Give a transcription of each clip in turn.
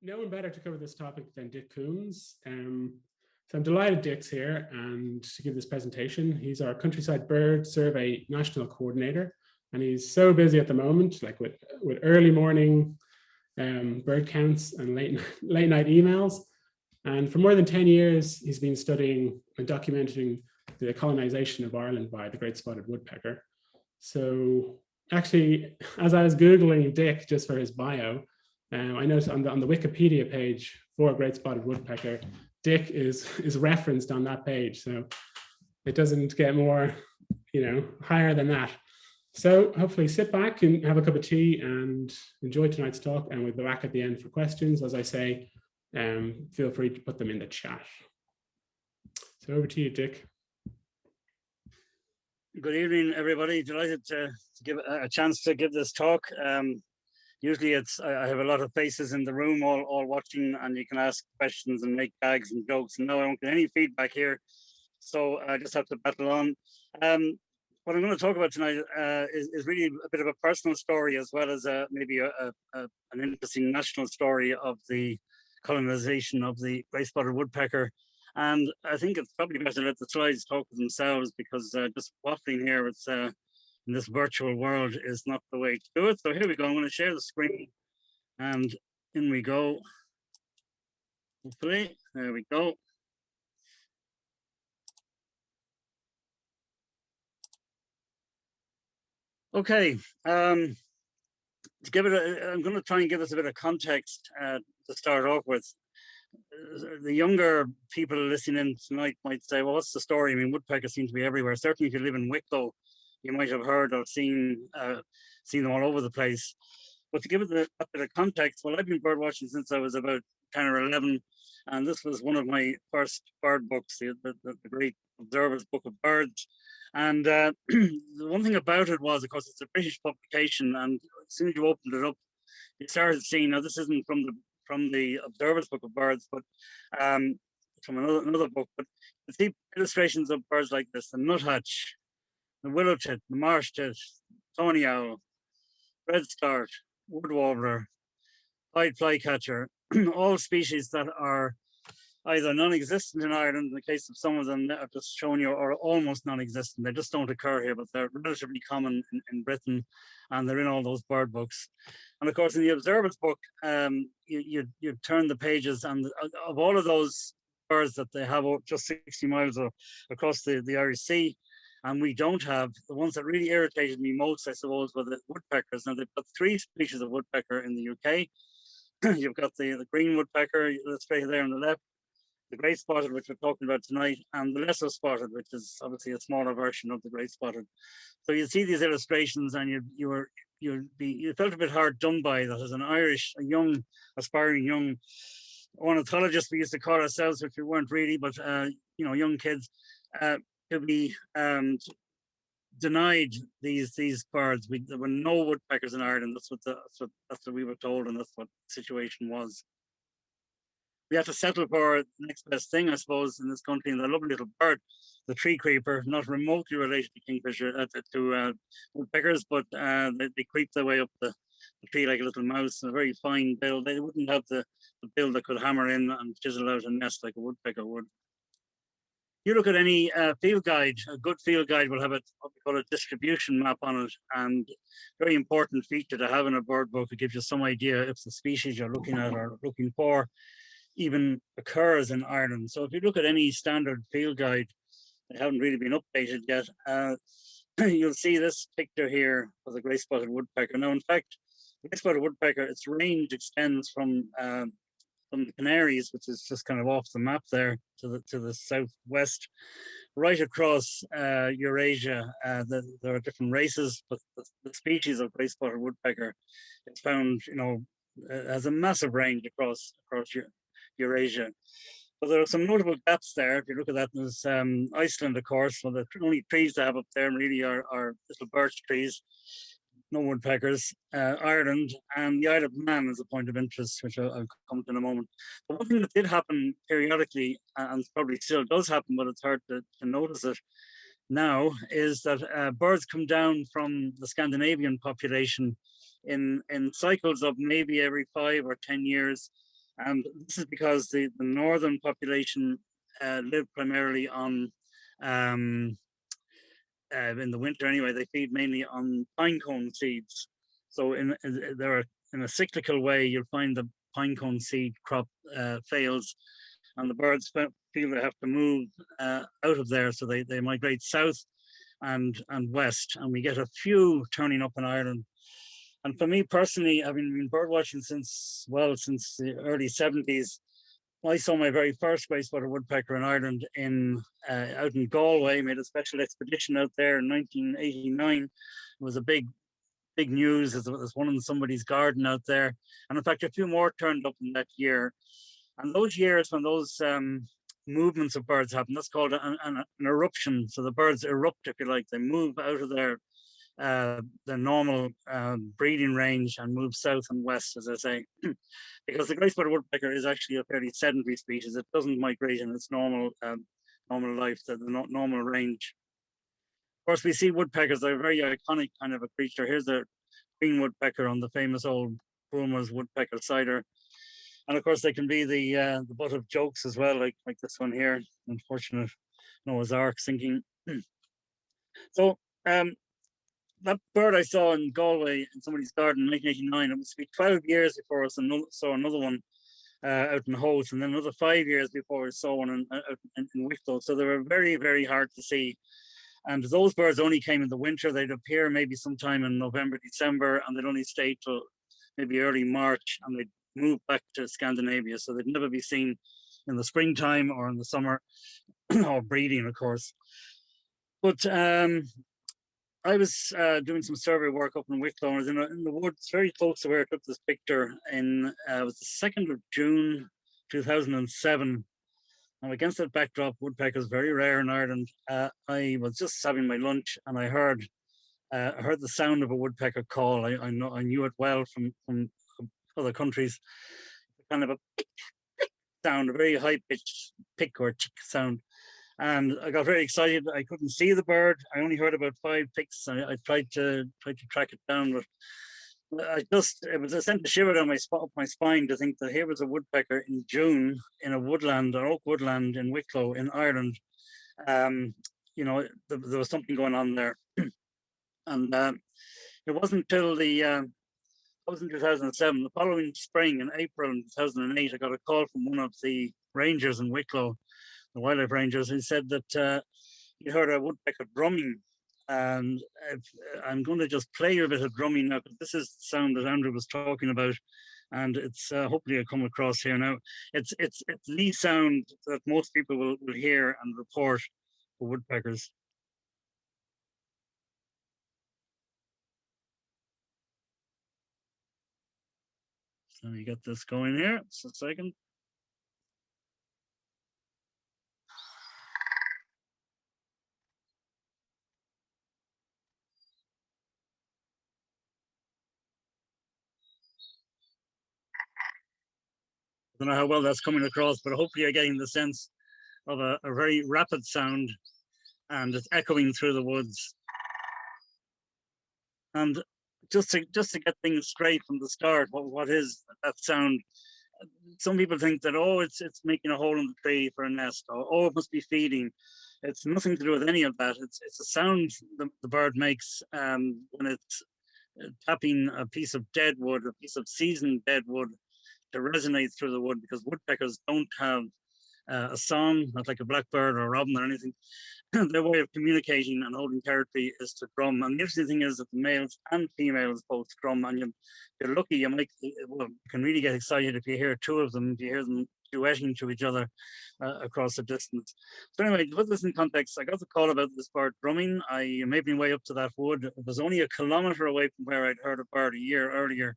no one better to cover this topic than Dick Coombes. So I'm delighted Dick's here and to give this presentation. He's our Countryside Bird Survey National Coordinator, and he's so busy at the moment, like with early morning bird counts and late night emails. And for more than 10 years, he's been studying and documenting the colonisation of Ireland by the Great Spotted Woodpecker. So actually, as I was Googling Dick just for his bio, I noticed on the Wikipedia page for Great Spotted Woodpecker, Dick is referenced on that page. So it doesn't get more, higher than that. So hopefully sit back and have a cup of tea and enjoy tonight's talk. And we'll be back at the end for questions. As I say, feel free to put them in the chat. So over to you, Dick. Good evening, everybody. Delighted to give a chance to give this talk. Usually I have a lot of faces in the room all watching, and you can ask questions and make gags and jokes. And no, I don't get any feedback here. So I just have to battle on. What I'm going to talk about tonight is really a bit of a personal story, as well as maybe an interesting national story of the colonisation of the Great Spotted Woodpecker. And I think it's probably better to let the slides talk for themselves, because just waffling here, it's in this virtual world is not the way to do it. So here we go. I'm going to share the screen, and in we go. Hopefully, there we go. Okay, to give it I'm going to try and give us a bit of context to start off with. The younger people listening in tonight might say, well, what's the story? I mean, woodpeckers seem to be everywhere. Certainly if you live in Wicklow, you might have heard or seen them all over the place. But to give it a bit of context, well, I've been bird watching since I was about 10 or 11, and this was one of my first bird books, the Great Observer's Book of Birds. And the one thing about it was, of course, it's a British publication, and as soon as you opened it up, you started seeing, now this isn't from the Observer's Book of Birds, but from another book, but you see illustrations of birds like this: the nuthatch, the willow tit, the marsh tit, tawny owl, redstart, wood warbler, pied flycatcher, all species that are either non-existent in Ireland, in the case of some of them that I've just shown you, or almost non-existent. They just don't occur here, but they're relatively common in Britain, and they're in all those bird books. And of course, in the Observer's book, you turn the pages, and of all of those birds that they have just 60 miles across the Irish Sea, and we don't have, the ones that really irritated me most, I suppose, were the woodpeckers. Now, they've got 3 species of woodpecker in the UK. You've got the green woodpecker, illustrated there on the left, the Great Spotted, which we're talking about tonight, and the lesser spotted, which is obviously a smaller version of the Great Spotted. So you see these illustrations, and you felt a bit hard done by that as an Irish, a young, aspiring young ornithologist, we used to call ourselves, which we weren't really, but young kids, to be denied these birds. There were no woodpeckers in Ireland. That's what we were told, and that's what the situation was. We have to settle for the next best thing, I suppose, in this country, and the lovely little bird, the tree creeper, not remotely related to kingfisher, to woodpeckers, but they creep their way up the tree like a little mouse, a very fine bill. They wouldn't have the bill that could hammer in and chisel out a nest like a woodpecker would. You look at any field guide, a good field guide will have what we call a distribution map on it, and very important feature to have in a bird book. It gives you some idea if the species you're looking at or looking for even occurs in Ireland. So if you look at any standard field guide, they haven't really been updated yet, you'll see this picture here of the Great Spotted Woodpecker. Now, in fact, the Great Spotted Woodpecker, its range extends from the Canaries, which is just kind of off the map there, to the southwest, right across Eurasia. There are different races, but the species of Great Spotted Woodpecker is found, has a massive range across Eurasia. But there are some notable gaps there. If you look at that, there's Iceland, of course. Well, the only trees they have up there really are little birch trees. No woodpeckers. Ireland and the Isle of Man is a point of interest, which I'll come to in a moment. But one thing that did happen periodically, and probably still does happen, but it's hard to notice it now, is that birds come down from the Scandinavian population in cycles of maybe every 5 or 10 years. And this is because the northern population live primarily on, in the winter anyway, they feed mainly on pine cone seeds. So in a cyclical way, you'll find the pine cone seed crop fails, and the birds feel they have to move out of there, so they migrate south and west, and we get a few turning up in Ireland. And for me personally, having been bird watching since the early 70s, I saw my very first Great Spotted Woodpecker in Ireland out in Galway. Made a special expedition out there in 1989. It was a big news. It was one in somebody's garden out there, and in fact, a few more turned up in that year. And those years when those movements of birds happen, that's called an eruption. So the birds erupt, if you like. They move out of their normal breeding range and move south and west, as I say, because the Great Spotted Woodpecker is actually a fairly sedentary species. It doesn't migrate in its normal life, the normal range. Of course, we see woodpeckers. They're a very iconic kind of a creature. Here's a green woodpecker on the famous old Coombes woodpecker cider. And of course, they can be the butt of jokes as well, like this one here, unfortunate Noah's Ark sinking. So that bird I saw in Galway in somebody's garden in 1989, it must be 12 years before I saw another one out in Howth, and then another 5 years before I saw one out in Wicklow. So they were very, very hard to see. And those birds only came in the winter. They'd appear maybe sometime in November, December, and they'd only stay till maybe early March, and they'd move back to Scandinavia. So they'd never be seen in the springtime or in the summer, or breeding, of course. But I was doing some survey work up in Wicklow. I was in the woods very close to where I took this picture. It was the 2nd of June, 2007. And against that backdrop, woodpeckers very rare in Ireland. I was just having my lunch, and I heard the sound of a woodpecker call. I knew it well from other countries. Kind of a sound, a very high pitched pick or tick sound. And I got very excited. I couldn't see the bird. I only heard about 5 picks. I tried to track it down, but it sent a shiver down my spine to think that here was a woodpecker in June in a woodland, an oak woodland in Wicklow in Ireland. There was something going on there. And it wasn't until that was in 2007. The following spring, in April 2008, I got a call from one of the rangers in Wicklow, the wildlife rangers, who said that he heard a woodpecker drumming. And I'm going to just play a bit of drumming now, because this is the sound that Andrew was talking about, and it's hopefully it'll come across here now. It's the sound that most people will hear and report for woodpeckers. So let me get this going here. Just a second. I don't know how well that's coming across, but hopefully you're getting the sense of a very rapid sound, and it's echoing through the woods. And just to get things straight from the start, what is that sound? Some people think that, it's making a hole in the tree for a nest, or it must be feeding. It's nothing to do with any of that. It's a sound the bird makes when it's tapping a piece of dead wood, a piece of seasoned dead wood, to resonate through the wood, because woodpeckers don't have a song, not like a blackbird or a robin or anything. Their way of communicating and holding territory is to drum. And the interesting thing is that the males and females both drum, and you're lucky. You can really get excited if you hear 2 of them, if you hear them duetting to each other across the distance. So anyway, to put this in context, I got the call about this bird drumming. I made my way up to that wood. It was only a kilometre away from where I'd heard a bird a year earlier.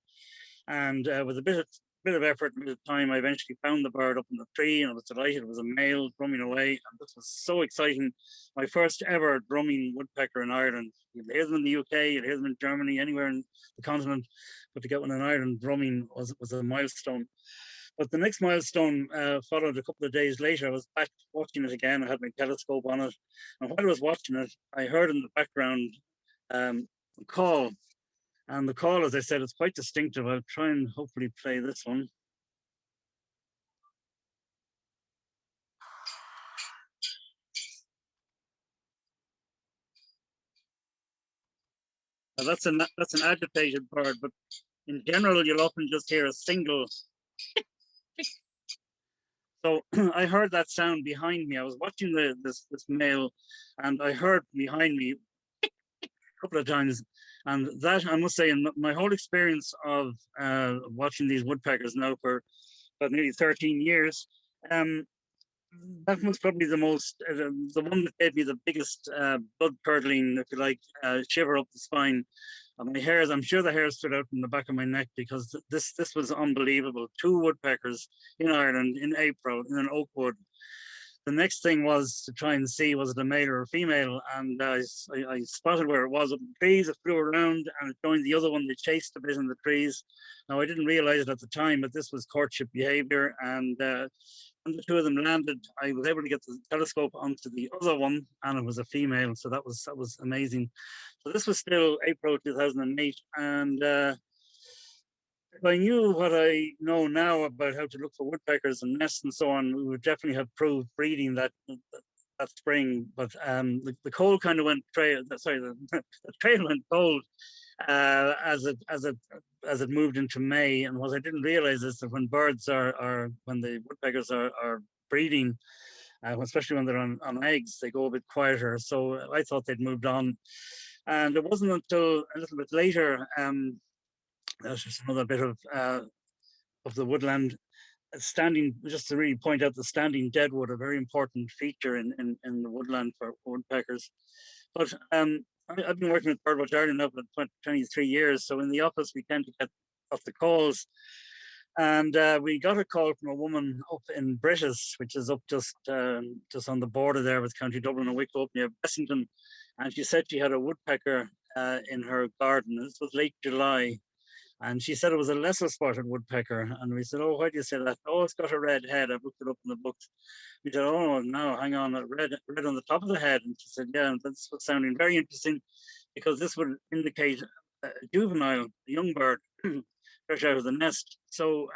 And with a bit of effort and a bit of time, I eventually found the bird up in the tree, and I was delighted. It was a male drumming away, and this was so exciting. My first ever drumming woodpecker in Ireland. You'll hear them in the UK, you'll hear them in Germany, anywhere in the continent, but to get one in Ireland drumming was a milestone. But the next milestone followed a couple of days later. I was back watching it again. I had my telescope on it, and while I was watching it, I heard in the background a call. And the call, as I said, is quite distinctive. I'll try and hopefully play this one. Now that's an agitated bird, but in general, you'll often just hear a single. So I heard that sound behind me. I was watching this male, and I heard behind me a couple of times. And that, I must say, in my whole experience of watching these woodpeckers now for about nearly 13 years, that was probably the one that gave me the biggest blood curdling, if you like, shiver up the spine. And my hairs, I'm sure the hairs stood out from the back of my neck, because this was unbelievable. 2 woodpeckers in Ireland in April in an oak wood. The next thing was to try and see, was it a male or a female? And I spotted where it was up in the trees. It flew around and it joined the other one. They chased a bit in the trees. Now, I didn't realize it at the time, but this was courtship behavior. And when the 2 of them landed, I was able to get the telescope onto the other one, and it was a female. So that was amazing. So this was still April 2008. And if I knew what I know now about how to look for woodpeckers and nests and so on, we would definitely have proved breeding that spring. But the cold kind of went trail. Sorry, the trail went cold as it moved into May. And what I didn't realize is that when when the woodpeckers are breeding, especially when they're on eggs, they go a bit quieter. So I thought they'd moved on, and it wasn't until a little bit later. That's just another bit of the woodland standing. Just to really point out the standing deadwood, a very important feature in the woodland for woodpeckers. But I've been working with BirdWatch Ireland now for 23 years. So in the office, we tend to get off the calls. And we got a call from a woman up in British, which is up just on the border there with County Dublin and Wicklow, up near Bessington. And she said she had a woodpecker in her garden. This was late July. And she said it was a lesser spotted woodpecker. And we said, oh, why do you say that? Oh, it's got a red head. I've looked it up in the books. We said, oh, no, hang on, a red on the top of the head. And she said, yeah, that's what's sounding very interesting, because this would indicate a juvenile, a young bird, fresh out of the nest. So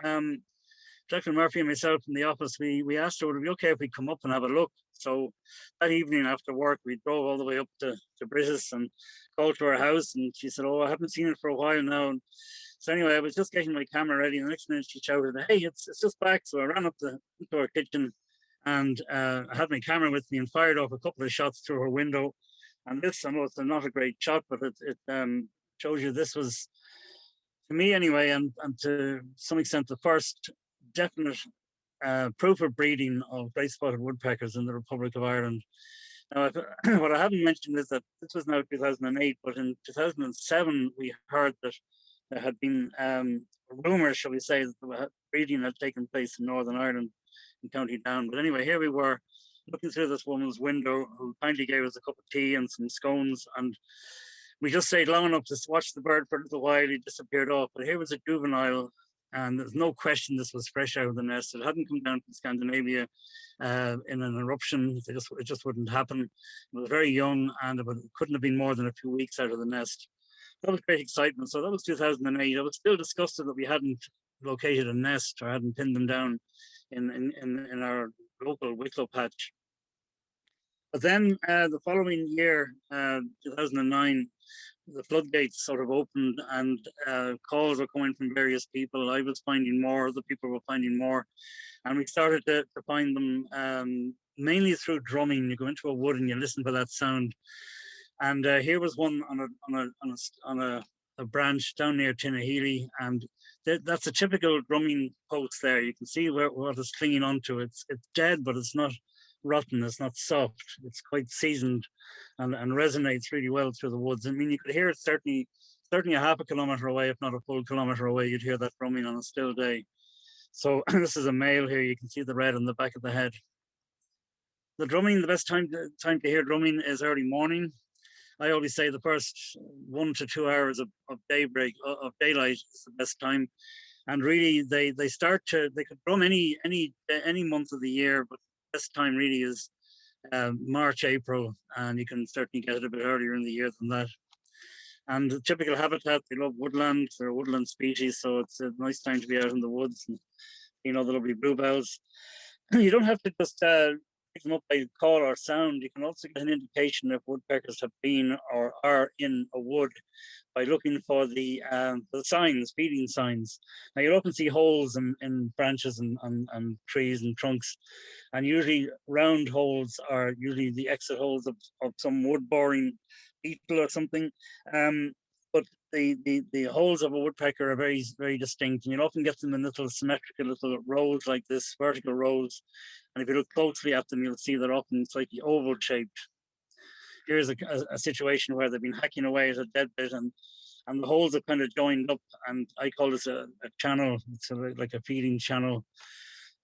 Dr. Murphy and myself in the office, we asked her, would it be okay if we come up and have a look? So that evening after work, we drove all the way up to British and called to her house. And she said, oh, I haven't seen it for a while now. And so anyway, I was just getting my camera ready. And the next minute she shouted, hey, it's just back. So I ran up into her kitchen, and I had my camera with me and fired off a couple of shots through her window. And this, I know it's not a great shot, but it shows you this was, to me anyway, and to some extent, the first definite proof of breeding of great spotted woodpeckers in the Republic of Ireland. Now, what I haven't mentioned is that this was now 2008, but in 2007, we heard that there had been rumours, shall we say, that breeding had taken place in Northern Ireland, in County Down. But anyway, here we were looking through this woman's window, who kindly gave us a cup of tea and some scones. And we just stayed long enough to watch the bird for a little while. He disappeared off. But here was a juvenile, and there's no question this was fresh out of the nest. It hadn't come down from Scandinavia in an eruption. It just wouldn't happen. It was very young, and it couldn't have been more than a few weeks out of the nest. That was great excitement. So that was 2008. I was still disgusted that we hadn't located a nest or hadn't pinned them down in our local Wicklow patch. But then the following year, 2009, the floodgates sort of opened, and calls were coming from various people. I was finding more, other people were finding more. And we started to find them mainly through drumming. You go into a wood and you listen for that sound. And here was one on a branch down near Tinnahealy, and that's a typical drumming post there. You can see what it's clinging onto. It's dead, but it's not rotten. It's not soft. It's quite seasoned, and resonates really well through the woods. I mean, you could hear it certainly a half a kilometre away, if not a full kilometre away. You'd hear that drumming on a still day. So this is a male here. You can see the red on the back of the head. The drumming, the best time to hear drumming is early morning. I always say the first 1 to 2 hours of daylight is the best time. And really, they could drum any month of the year, but the best time really is March, April, and you can certainly get it a bit earlier in the year than that. And the typical habitat, they love woodland. They're a woodland species, so it's a nice time to be out in the woods and the lovely bluebells. You don't have to just pick them up by call or sound, you can also get an indication if woodpeckers have been or are in a wood by looking for the signs, feeding signs. Now you'll often see holes in branches and trees and trunks, and usually round holes are usually the exit holes of some wood boring beetle or something. But the holes of a woodpecker are very, very distinct, and you'll often get them in little symmetrical little rows like this, vertical rows. And if you look closely at them, you'll see they're often slightly oval shaped. Here's a situation where they've been hacking away at a dead bit, and the holes are kind of joined up, and I call this a channel. It's like a feeding channel.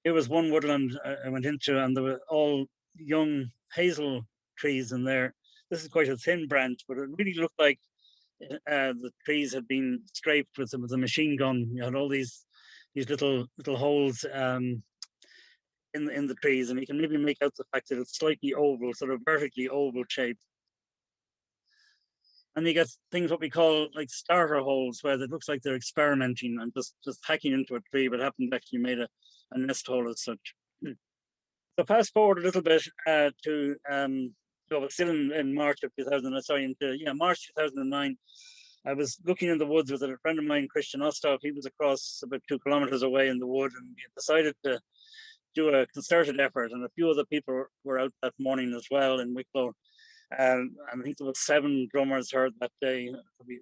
Here was one woodland I went into, and there were all young hazel trees in there. This is quite a thin branch, but it really looked like the trees had been scraped with a machine gun. You had all these little holes in the trees, and you can maybe make out the fact that it's slightly oval, sort of vertically oval shaped. And you get things what we call like starter holes, where it looks like they're experimenting and just hacking into a tree, but haven't actually made a nest hole as such. So fast forward a little bit to so still in March of 2000, March 2009. I was looking in the woods with a friend of mine, Christian Ostov. He was across about 2 kilometers away in the wood, and we decided to do a concerted effort. And a few other people were out that morning as well in Wicklow. I think there was 7 drummers heard that day.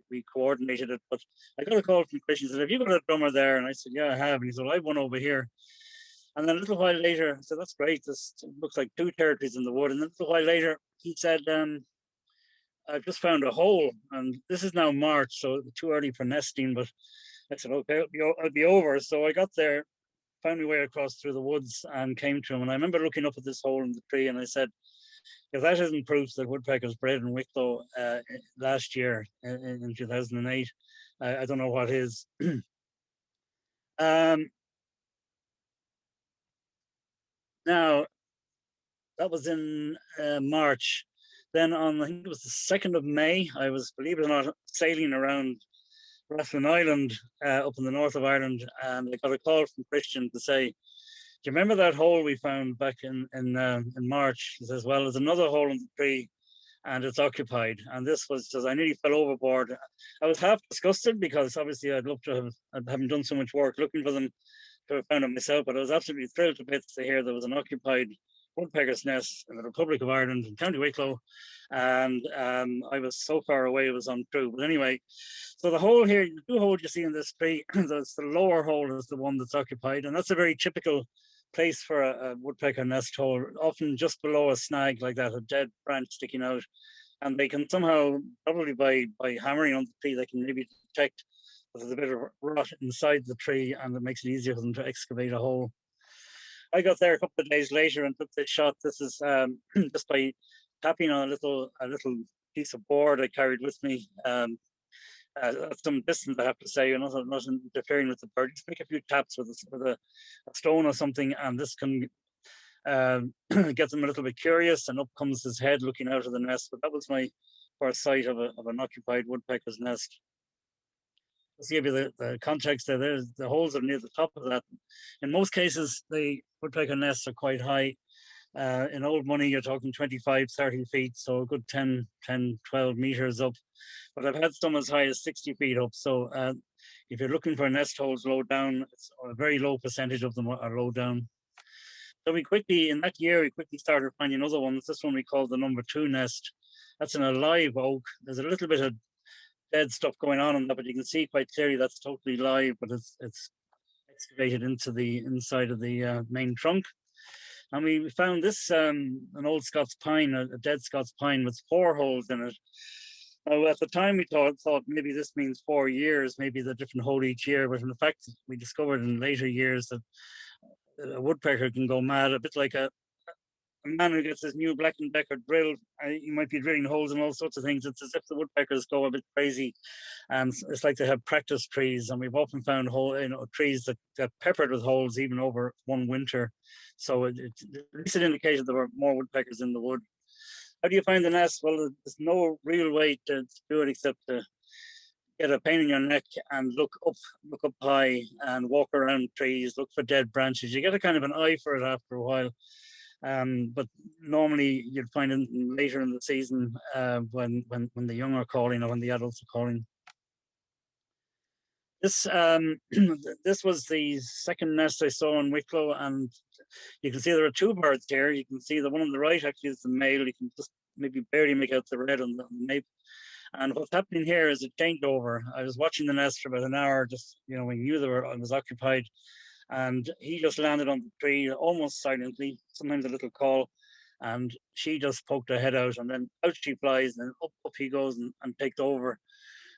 We coordinated it, but I got a call from Christian. He said, "Have you got a drummer there?" And I said, "Yeah, I have." And he said, "Well, I have one over here." And then a little while later, I said, "That's great. This looks like 2 territories in the wood." And then a little while later, he said, "I've just found a hole." And this is now March, so too early for nesting. But I said, "Okay, I'll be over." So I got there, found my way across through the woods, and came to him. And I remember looking up at this hole in the tree, and I said, "If that isn't proof that woodpeckers bred in Wicklow last year in 2008, I don't know what is." Now, that was in March. Then on, I think it was the 2nd of May, I was, believe it or not, sailing around Rathlin Island up in the north of Ireland, and I got a call from Christian to say, "Do you remember that hole we found back in March?" He says, "Well, there's another hole in the tree, and it's occupied." And this was just, I nearly fell overboard. I was half disgusted because obviously I'd love to have, I haven't done so much work looking for them, to have found it myself, but I was absolutely thrilled to bits to hear there was an occupied woodpecker's nest in the Republic of Ireland in County Wicklow. And I was so far away, it was untrue. But anyway, so the hole here, the 2 holes you see in this tree, the lower hole is the one that's occupied, and that's a very typical place for a woodpecker nest hole, often just below a snag like that, a dead branch sticking out. And they can somehow, probably by hammering on the tree, they can maybe detect that there's a bit of rot inside the tree, and it makes it easier for them to excavate a hole. I got there a couple of days later and took this shot. This is just by tapping on a little piece of board I carried with me. At some distance, I have to say, not interfering with the bird. Just make a few taps with a stone or something, and this can get them a little bit curious, and up comes his head looking out of the nest. But that was my first sight of an occupied woodpecker's nest. Just to give you the context there, the holes are near the top of that. In most cases, the woodpecker nests are quite high. In old money, you're talking 25, 30 feet, so a good 10, 12 meters up. But I've had some as high as 60 feet up. So if you're looking for nest holes low down, it's a very low percentage of them are low down. So in that year, we quickly started finding other ones. This one we call the number 2 nest. That's in a live oak. There's a little bit of dead stuff going on that, but you can see quite clearly that's totally live, but it's excavated into the inside of the main trunk. And we found this, an old Scots pine, a dead Scots pine with 4 holes in it. Now, at the time, we thought maybe this means 4 years, maybe the different hole each year. But in fact, we discovered in later years that a woodpecker can go mad, a bit like a man who gets his new Black & Decker drill. He might be drilling holes and all sorts of things. It's as if the woodpeckers go a bit crazy, and it's like they have practice trees. And we've often found trees that get peppered with holes even over one winter. So at least it indicated there were more woodpeckers in the wood. How do you find the nest? Well, there's no real way to do it except to get a pain in your neck and look up high and walk around trees, look for dead branches. You get a kind of an eye for it after a while. But normally you'd find it later in the season when the young are calling or when the adults are calling. This this was the second nest I saw in Wicklow, and you can see there are two birds here. You can see the one on the right actually is the male. You can just maybe barely make out the red on the nape. And what's happening here is a changeover. I was watching the nest for about an hour, just, you know, when you knew I was occupied, and he just landed on the tree almost silently, sometimes a little call, and she just poked her head out, and then out she flies, and up he goes and takes over.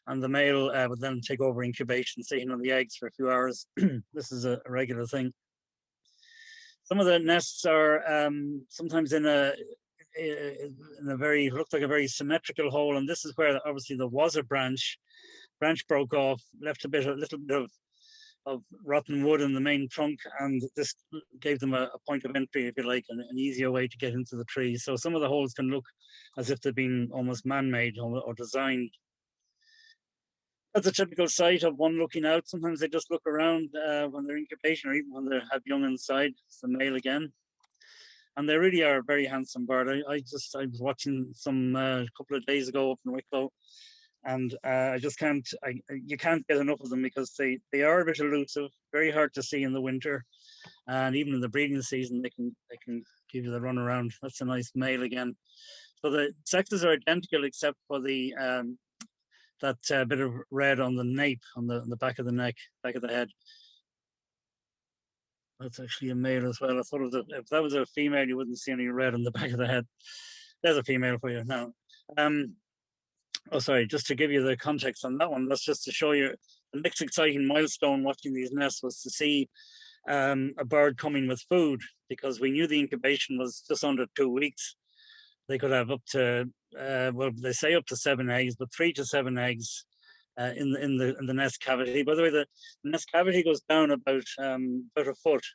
And the male would then take over incubation, sitting on the eggs for a few hours. This is a regular thing. Some of the nests are sometimes in a very, looked like a very symmetrical hole, and this is where obviously there was a branch broke off, left a little bit of rotten wood in the main trunk, and this gave them a point of entry, if you like, an easier way to get into the tree. So some of the holes can look as if they've been almost man-made or designed. That's a typical sight of one looking out. Sometimes they just look around when they're incubation, or even when they have young inside. It's the male again. And they really are a very handsome bird. I was watching some a couple of days ago up in Wicklow, and I just can't, you can't get enough of them because they are a bit elusive, very hard to see in the winter, and even in the breeding season they can give you the run around. That's a nice male again. So the sexes are identical except for the that bit of red on the nape, on the back of the neck, back of the head. That's actually a male as well. I thought if that was a female, you wouldn't see any red on the back of the head. There's a female for you now. Oh, sorry, just to give you the context on that one, that's just to show you the next exciting milestone watching these nests was to see a bird coming with food, because we knew the incubation was just under 2 weeks. They could have up to, well, they say up to 7 eggs, but 3 to 7 eggs in the nest cavity. By the way, the nest cavity goes down about a foot,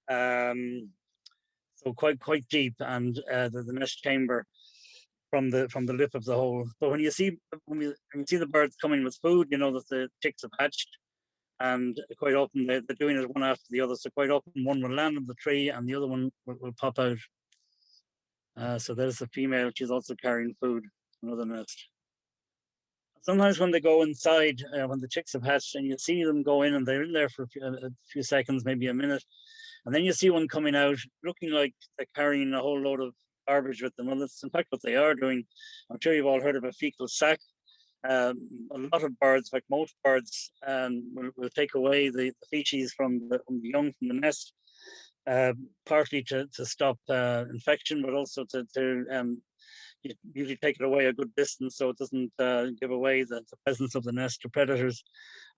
so quite deep, and the nest chamber from the lip of the hole. But when you see the birds coming with food, you know that the chicks have hatched, and quite often they're doing it one after the other. So quite often one will land on the tree, and the other one will pop out. So there's the female. She's also carrying food, another nest. Sometimes when they go inside, when the chicks have hatched, and you see them go in, and they're in there for a few seconds, maybe a minute, and then you see one coming out looking like they're carrying a whole load of garbage with them. Well, that's in fact what they are doing. I'm sure you've all heard of a fecal sac. A lot of birds, like most birds, will take away the feces from the young from the nest, partly to stop infection, but also to you usually take it away a good distance so it doesn't give away the presence of the nest to predators.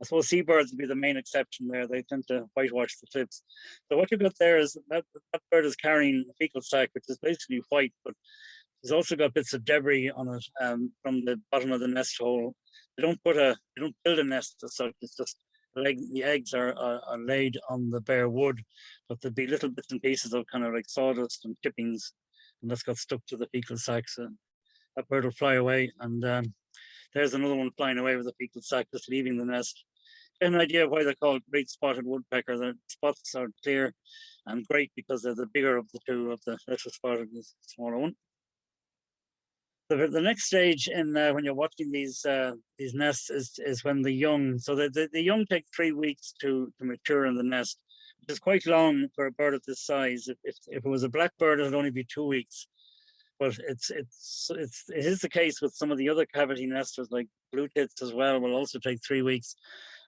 I suppose seabirds would be the main exception there. They tend to whitewash the cliffs. So what you've got there is that bird is carrying a fecal sac, which is basically white, but there's also got bits of debris on it from the bottom of the nest hole. They don't build a nest as such. It's just the eggs are laid on the bare wood, but there'd be little bits and pieces of kind of like sawdust and chippings, and that's got stuck to the fecal sac. So that bird will fly away, and there's another one flying away with a fecal sac, just leaving the nest. Get an idea of why they're called Great Spotted Woodpecker. The spots are clear and great because they're the bigger of the two, of the lesser spotted, the smaller one. The next stage in when you're watching these nests is when the young. So the young take 3 weeks to mature in the nest, which is quite long for a bird of this size. If it was a black bird, it'd only be 2 weeks. But it is the case with some of the other cavity nesters, like blue tits as well, will also take 3 weeks.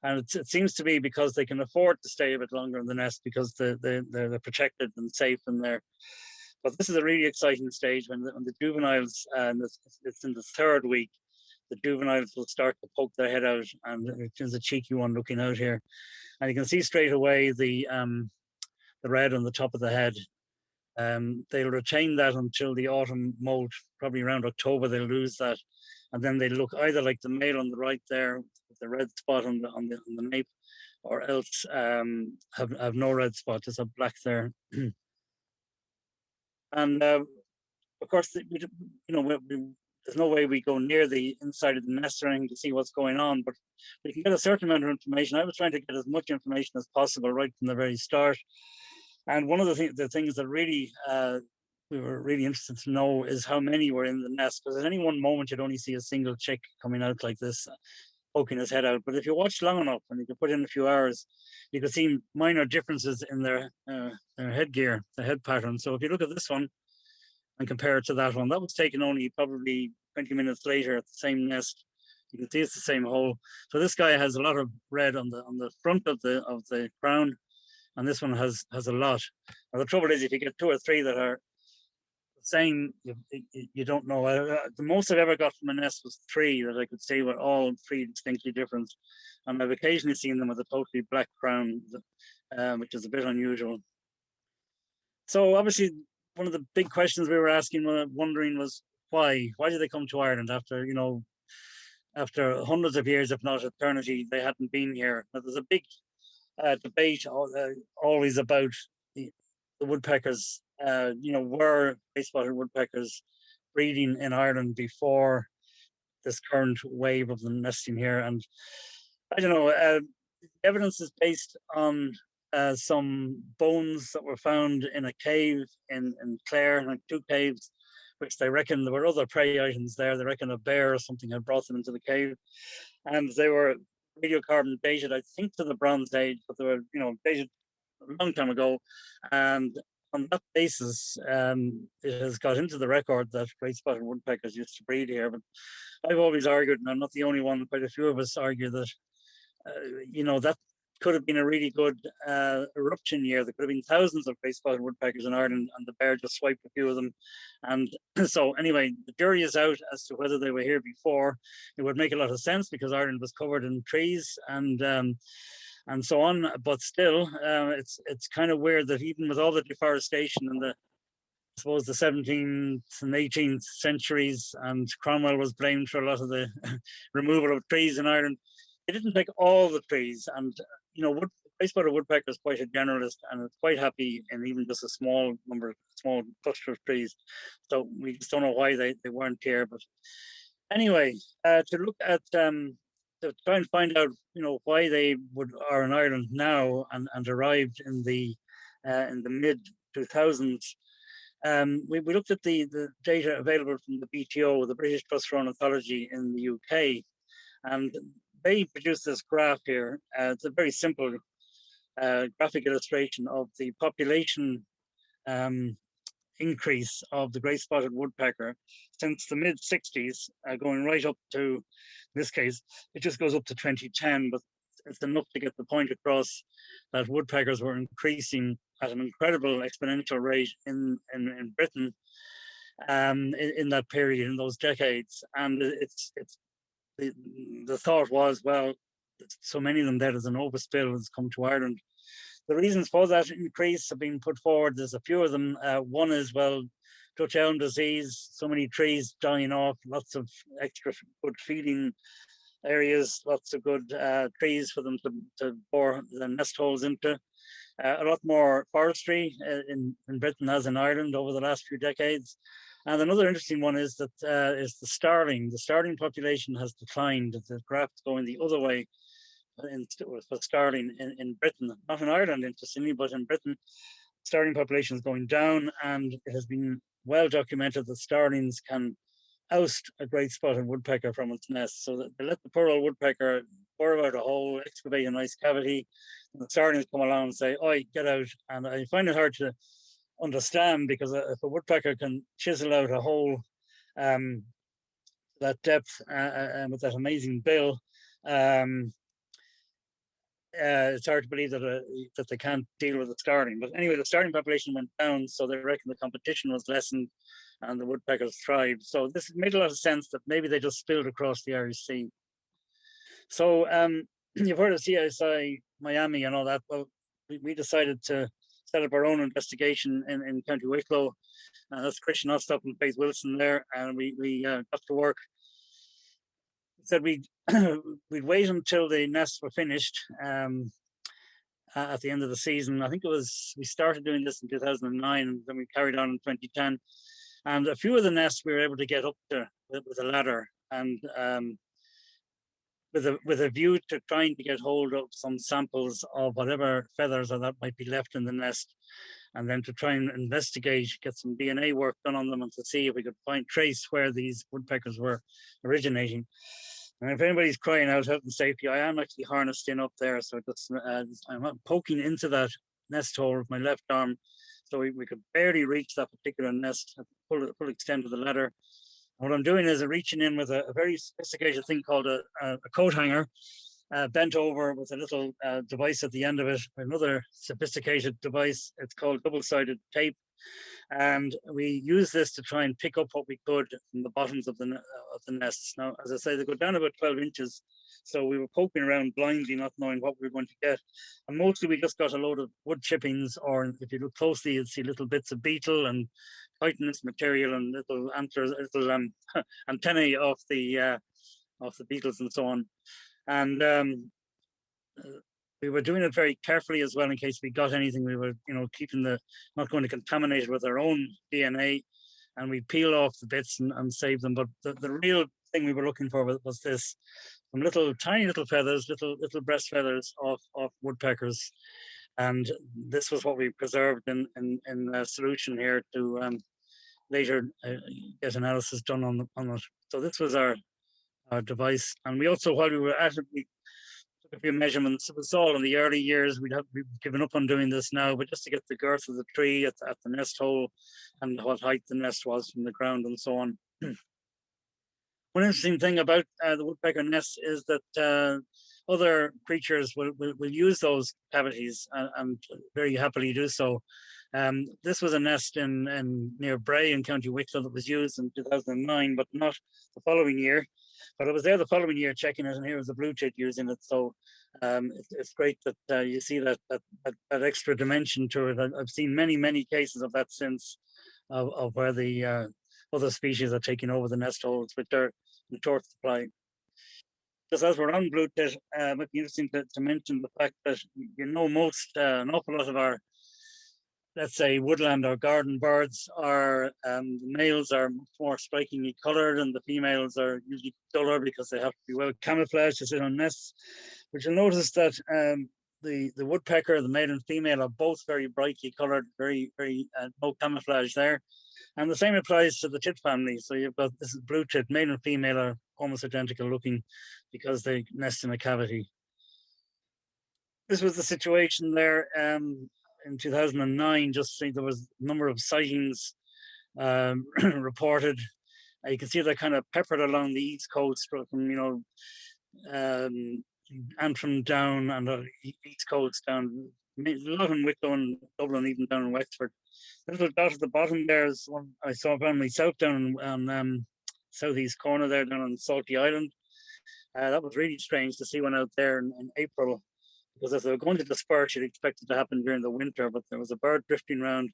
And it seems to be because they can afford to stay a bit longer in the nest because they're protected and safe in there. But this is a really exciting stage when the juveniles, and it's in the 3rd week, the juveniles will start to poke their head out, and there's a cheeky one looking out here. And you can see straight away the red on the top of the head. They'll retain that until the autumn molt, probably around October, they'll lose that. And then they look either like the male on the right there, with the red spot on the nape, or else have no red spot, just a black there. And of course, there's no way we go near the inside of the nest or anything to see what's going on, but we can get a certain amount of information. I was trying to get as much information as possible right from the very start. And one of the things that really we were really interested to know is how many were in the nest, because at any one moment you'd only see a single chick coming out like this, poking his head out. But if you watch long enough and you could put in a few hours, you could see minor differences in their headgear, the head pattern. So if you look at this one and compare it to that one, that was taken only probably 20 minutes later at the same nest. You can see it's the same hole. So this guy has a lot of red on the front of the crown, and this one has a lot. Now the trouble is, if you get 2 or 3 that are the same, you don't know. The most I've ever got from a nest was 3 that I could say were all 3 distinctly different, and I've occasionally seen them with a totally black crown, which is a bit unusual. So obviously, one of the big questions we were asking, wondering, was why did they come to Ireland after, you know, after hundreds of years, if not eternity, they hadn't been here. Now, there's a big debate always about the woodpeckers. You know, were Great Spotted Woodpeckers breeding in Ireland before this current wave of them nesting here? And I don't know. Evidence is based on some bones that were found in a cave in Clare, like 2 caves, which they reckon there were other prey items there. They reckon a bear or something had brought them into the cave, and they were radiocarbon dated, I think, to the Bronze Age, but they were, you know, dated a long time ago. And on that basis, it has got into the record that Great Spotted Woodpeckers used to breed here. But I've always argued, and I'm not the only one, quite a few of us argue that, you know, that could have been a really good eruption year. There could have been thousands of Great Spotted Woodpeckers in Ireland, and the bear just swiped a few of them. And so anyway, the jury is out as to whether they were here before. It would make a lot of sense because Ireland was covered in trees and so on. But still, it's kind of weird that even with all the deforestation in the, I suppose, the 17th and 18th centuries, and Cromwell was blamed for a lot of the removal of trees in Ireland, they didn't take all the trees. And you know, Great Spotted Woodpecker is quite a generalist, and it's quite happy in even just a small cluster of trees. So we just don't know why they weren't here. But anyway, to look at to try and find out, you know, why they are in Ireland now and arrived in the mid 2000s. We looked at the data available from the BTO, the British Trust for Ornithology in the UK, and they produced this graph here. It's a very simple graphic illustration of the population increase of the Great Spotted Woodpecker since the mid 60s, going right up to, in this case, it just goes up to 2010, but it's enough to get the point across that woodpeckers were increasing at an incredible exponential rate in Britain in that period, in those decades. And the thought was, well, so many of them there, there's an overspill has come to Ireland. The reasons for that increase have been put forward. There's a few of them. One is, well, Dutch elm disease, so many trees dying off, lots of extra good feeding areas, lots of good trees for them to bore the nest holes into. A lot more forestry in Britain as in Ireland over the last few decades. And another interesting one is that is the starling. The starling population has declined. The graph's going the other way for starling in Britain, not in Ireland, interestingly, but in Britain, starling population is going down, and it has been well documented that starlings can oust a Great Spotted Woodpecker from its nest. So that they let the poor old woodpecker bore out a hole, excavate a nice cavity, and the starlings come along and say, "Oi, get out." And I find it hard to understand, because if a woodpecker can chisel out a hole that depth and with that amazing bill, it's hard to believe that they can't deal with the starling. But anyway, the starling population went down, so they reckon the competition was lessened and the woodpeckers thrived. So this made a lot of sense that maybe they just spilled across the Irish Sea. So you've heard of CSI Miami and all that. Well, we decided to set up our own investigation in County Wicklow. That's Christian Ostop and Faith Wilson there, and we got to work. Said we'd wait until the nests were finished at the end of the season. I think we started doing this in 2009, and then we carried on in 2010. And a few of the nests we were able to get up to with a ladder, and with a view to trying to get hold of some samples of whatever feathers or that might be left in the nest. and then to try and investigate, get some DNA work done on them, and to see if we could trace where these woodpeckers were originating. And if anybody's crying out health and safety, I am actually harnessed in up there, so just I'm poking into that nest hole with my left arm, so we could barely reach that particular nest at the full extent of the ladder. What I'm doing is reaching in with a very sophisticated thing called a coat hanger, bent over with a little device at the end of it, another sophisticated device. It's called double-sided tape. And we use this to try and pick up what we could from the bottoms of the nests. Now, as I say, they go down about 12 inches. So we were poking around blindly, not knowing what we were going to get. And mostly we just got a load of wood chippings, or if you look closely, you'll see little bits of beetle and chitinous material and little antlers, little antennae of the beetles and so on. And we were doing it very carefully as well in case we got anything. We were, keeping not going to contaminate it with our own DNA, and we peel off the bits and save them. But the real thing we were looking for was this, some tiny little feathers, little breast feathers of woodpeckers, and this was what we preserved in a solution here to later get analysis done on it. So this was our device, and we also, while we were at it, we took a few measurements. It was all in the early years. We've given up on doing this now, but just to get the girth of the tree at the nest hole and what height the nest was from the ground and so on. One interesting thing about the woodpecker nest is that other creatures will use those cavities and very happily do so. This was a nest in near Bray in County Wicklow that was used in 2009, but not the following year. But I was there the following year checking it, and here was a blue tit using it. So it's great that you see that extra dimension to it. I've seen many cases of that since, of where the other species are taking over the nest holes with their short supply. Just as we're on blue tit, it might be interesting to mention the fact that an awful lot of our, let's say, woodland or garden birds are, the males are much more strikingly colored, and the females are usually duller because they have to be well camouflaged to sit on nests. But you'll notice that the woodpecker, the male and female, are both very brightly colored, very no camouflage there. And the same applies to the tit family. So you've got, this is blue tit, male and female are almost identical looking because they nest in a cavity. This was the situation there in 2009. Just think there was a number of sightings reported. You can see they're kind of peppered along the east coast from, Antrim down and the east coast down, a lot in Wicklow and Dublin, even down in Wexford. The little dot at the bottom there is one I saw down myself down on southeast corner there down on Salty Island. That was really strange to see one out there in April, because if they were going to disperse, you'd expect it to happen during the winter, but there was a bird drifting around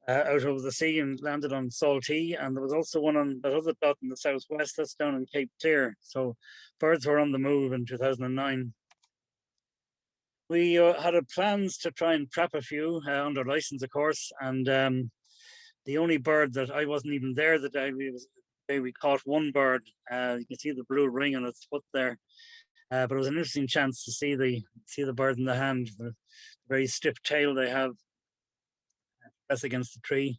out over the sea and landed on Saltee, and there was also one on that other dot in the southwest, that's down in Cape Clear. So birds were on the move in 2009. We had plans to try and trap a few under license, of course, and the only bird that I wasn't even there the day we caught one bird. You can see the blue ring on its foot there, but it was an interesting chance to see the bird in the hand, the very stiff tail they have, press against the tree.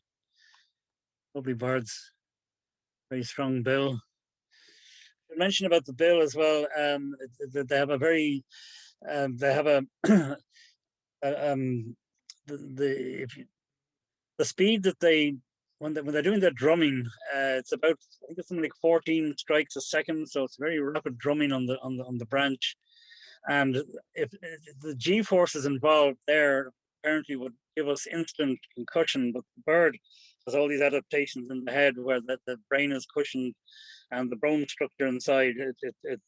Lovely birds, very strong bill. I mentioned about the bill as well. They have a very they have a the speed that when they're doing their drumming, it's about, I think it's something like 14 strikes a second, so it's very rapid drumming on the branch. And if the G forces involved there apparently would give us instant concussion, but the bird has all these adaptations in the head where the brain is cushioned and the bone structure inside it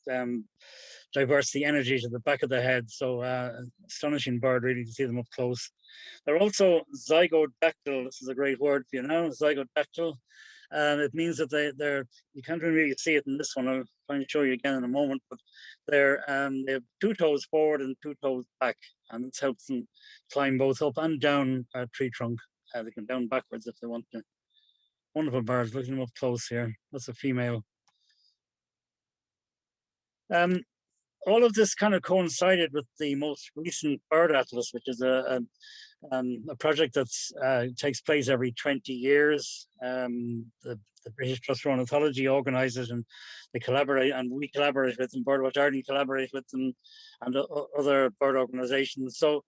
diverts the energy to the back of the head. So astonishing bird, really, to see them up close. They're also zygodactyl. This is a great word for you now, zygodactyl. It means that they're, you can't really see it in this one. I'll try and show you again in a moment, but they have 2 toes forward and 2 toes back, and this helps them climb both up and down a tree trunk. They can down backwards if they want to. Wonderful birds. Looking them up close here. That's a female. All of this kind of coincided with the most recent bird atlas, which is a a project that's takes place every 20 years. The British Trust for Ornithology organises, and they collaborate, and we collaborate with them. BirdWatch Ireland collaborate with them, and other bird organisations. So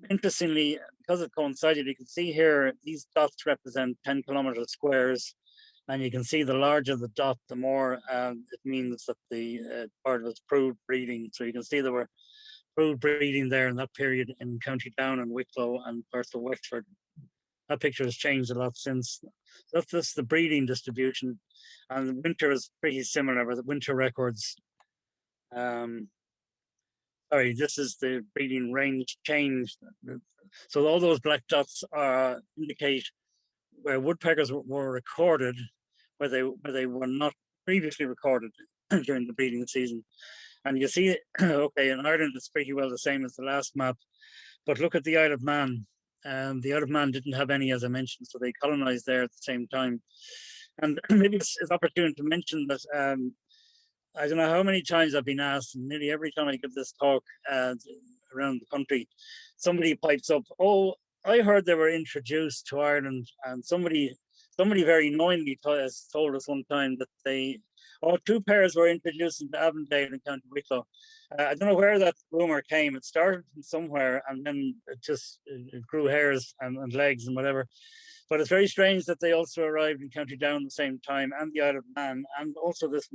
interestingly, because it coincided, you can see here these dots represent 10 kilometre squares, and you can see the larger the dot, the more it means that the bird was brood breeding. So you can see there were brood breeding there in that period in County Down and Wicklow and parts of Wexford. That picture has changed a lot since. That's the breeding distribution, and winter is pretty similar with the winter records. Sorry, this is the breeding range change. So all those black dots indicate where woodpeckers were recorded, where they were not previously recorded during the breeding season. And you see, okay, in Ireland it's pretty well the same as the last map, but look at the Isle of Man. The Isle of Man didn't have any, as I mentioned, so they colonized there at the same time. And maybe it's opportune to mention that I don't know how many times I've been asked, and nearly every time I give this talk around the country, somebody pipes up, "Oh, I heard they were introduced to Ireland," and somebody very knowingly has told us one time that two pairs were introduced into Avondale in County Wicklow. I don't know where that rumor came. It started from somewhere, and then it grew hairs and legs and whatever. But it's very strange that they also arrived in County Down at the same time, and the Isle of Man, and also this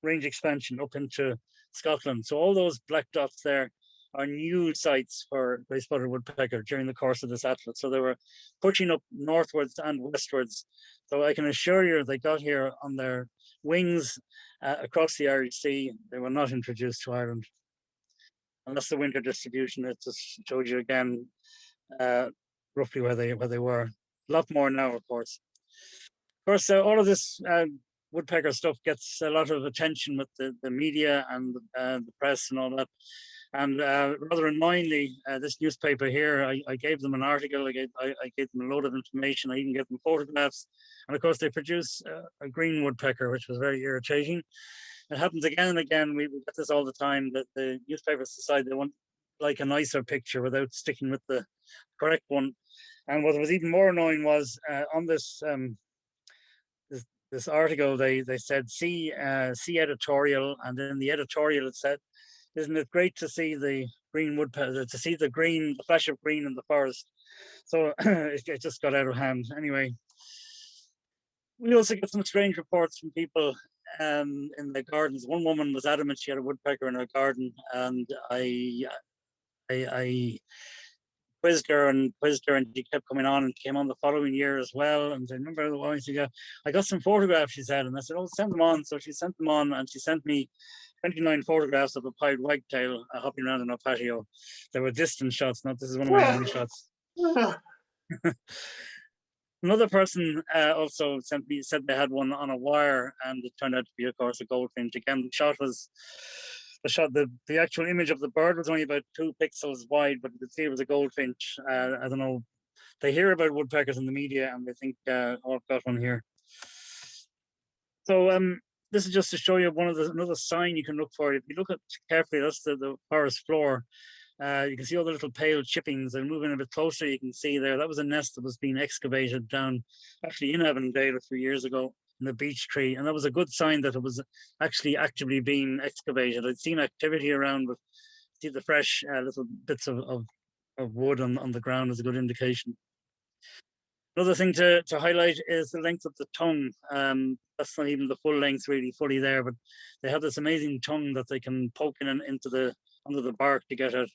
range expansion up into Scotland. So all those black dots there are new sites for Great Spotted Woodpecker during the course of this atlas. So they were pushing up northwards and westwards. So I can assure you they got here on their wings across the Irish Sea. They were not introduced to Ireland. And that's the winter distribution. It just showed you again roughly where they were. A lot more now, of course. Of course, all of this woodpecker stuff gets a lot of attention with the media and the press and all that. And rather annoyingly, this newspaper here, I gave them an article, I gave them a load of information, I even gave them photographs. And of course, they produce a green woodpecker, which was very irritating. It happens again and again. We get this all the time, that the newspapers decide they want like a nicer picture without sticking with the correct one. And what was even more annoying was on this this article, they said, see editorial, and in the editorial it said, "Isn't it great to see the green woodpecker, to see the flash of green in the forest?" So it just got out of hand. Anyway, we also get some strange reports from people in their gardens. One woman was adamant she had a woodpecker in her garden, and I quizzed her, and she kept coming on, and came on the following year as well. And I remember the one she got, I got some photographs, she said, and I said, "Oh, send them on." So she sent them on, and she sent me 29 photographs of a pied wagtail hopping around in our patio. They were distant shots, not this is one of my own shots. Another person also said they had one on a wire, and it turned out to be, of course, a goldfinch. Again, the actual image of the bird was only about 2 pixels wide, but you could see it was a goldfinch. I don't know. They hear about woodpeckers in the media, and they think, "Oh, I've got one here." So this is just to show you another sign you can look for. If you look at carefully, that's the forest floor. You can see all the little pale chippings, and moving a bit closer, you can see there, that was a nest that was being excavated down actually in Avondale a few years ago in the beech tree. And that was a good sign that it was actually actively being excavated. I'd seen activity around, but see the fresh little bits of wood on the ground is a good indication. Another thing to highlight is the length of the tongue. That's not even the full length really fully there, but they have this amazing tongue that they can poke under the bark to get at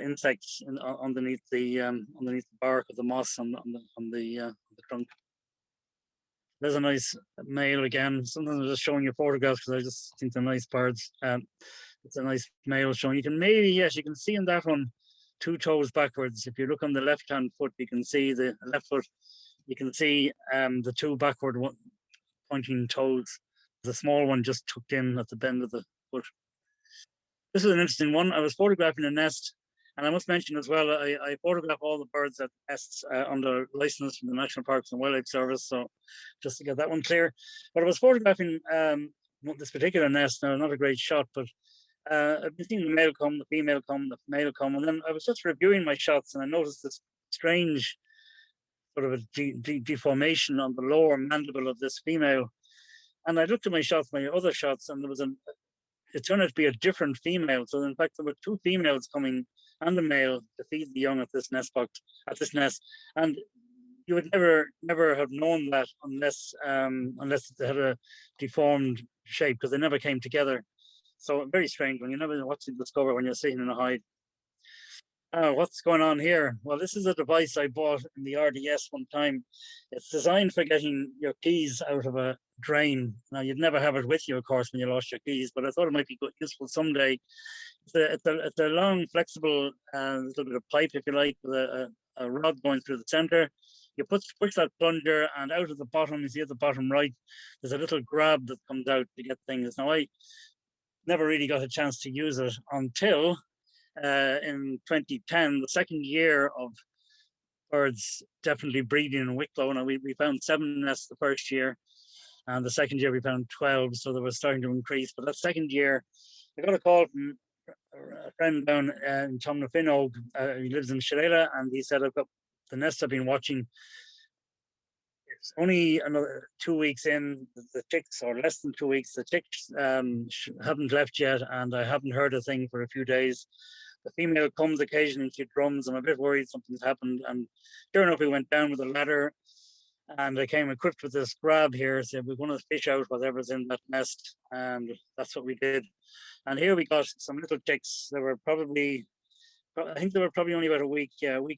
insects underneath the bark of the moss on the trunk. There's a nice male again. Sometimes I'm just showing you photographs because I just think they're nice birds. It's a nice male showing. You can you can see in that one 2 toes backwards. If you look on the left-hand foot, you can see the left foot. You can see the 2 backward pointing toes. The small one just tucked in at the bend of the foot. This is an interesting one. I was photographing a nest, and I must mention as well, I photograph all the birds at nests under license from the National Parks and Wildlife Service. So just to get that one clear. But I was photographing this particular nest. Now, not a great shot, but I've been seeing the male come, the female come, the male come, and then I was just reviewing my shots, and I noticed this strange sort of a deformation on the lower mandible of this female. And I looked at my shots, my other shots, and it turned out to be a different female. So in fact, there were two females coming and a male to feed the young at this nest box, at this nest. And you would never have known that unless they had a deformed shape, because they never came together. So very strange when you never know what to discover when you're sitting in a hide. What's going on here? Well, this is a device I bought in the RDS one time. It's designed for getting your keys out of a drain. Now, you'd never have it with you, of course, when you lost your keys, but I thought it might be useful someday. It's a long, flexible little bit of pipe, if you like, with a rod going through the center. You push that plunger, and out of the bottom, you see at the bottom right, there's a little grab that comes out to get things. Now, I never really got a chance to use it until in 2010, the second year of birds definitely breeding in Wicklow. Now, we found 7 nests the first year, and the second year we found 12, so they were starting to increase. But that second year, I got a call from a friend down in Tomnafinogue. He lives in Shalala, and he said, I've got the nest I've been watching. It's only another 2 weeks in, the chicks, or less than 2 weeks, the chicks haven't left yet, and I haven't heard a thing for a few days. The female comes occasionally, she drums. I'm a bit worried something's happened. And sure enough, we went down with a ladder, and I came equipped with this grab here. So we're going to fish out whatever's in that nest. And that's what we did. And here we got some little chicks. They were probably, I think they were probably only about a week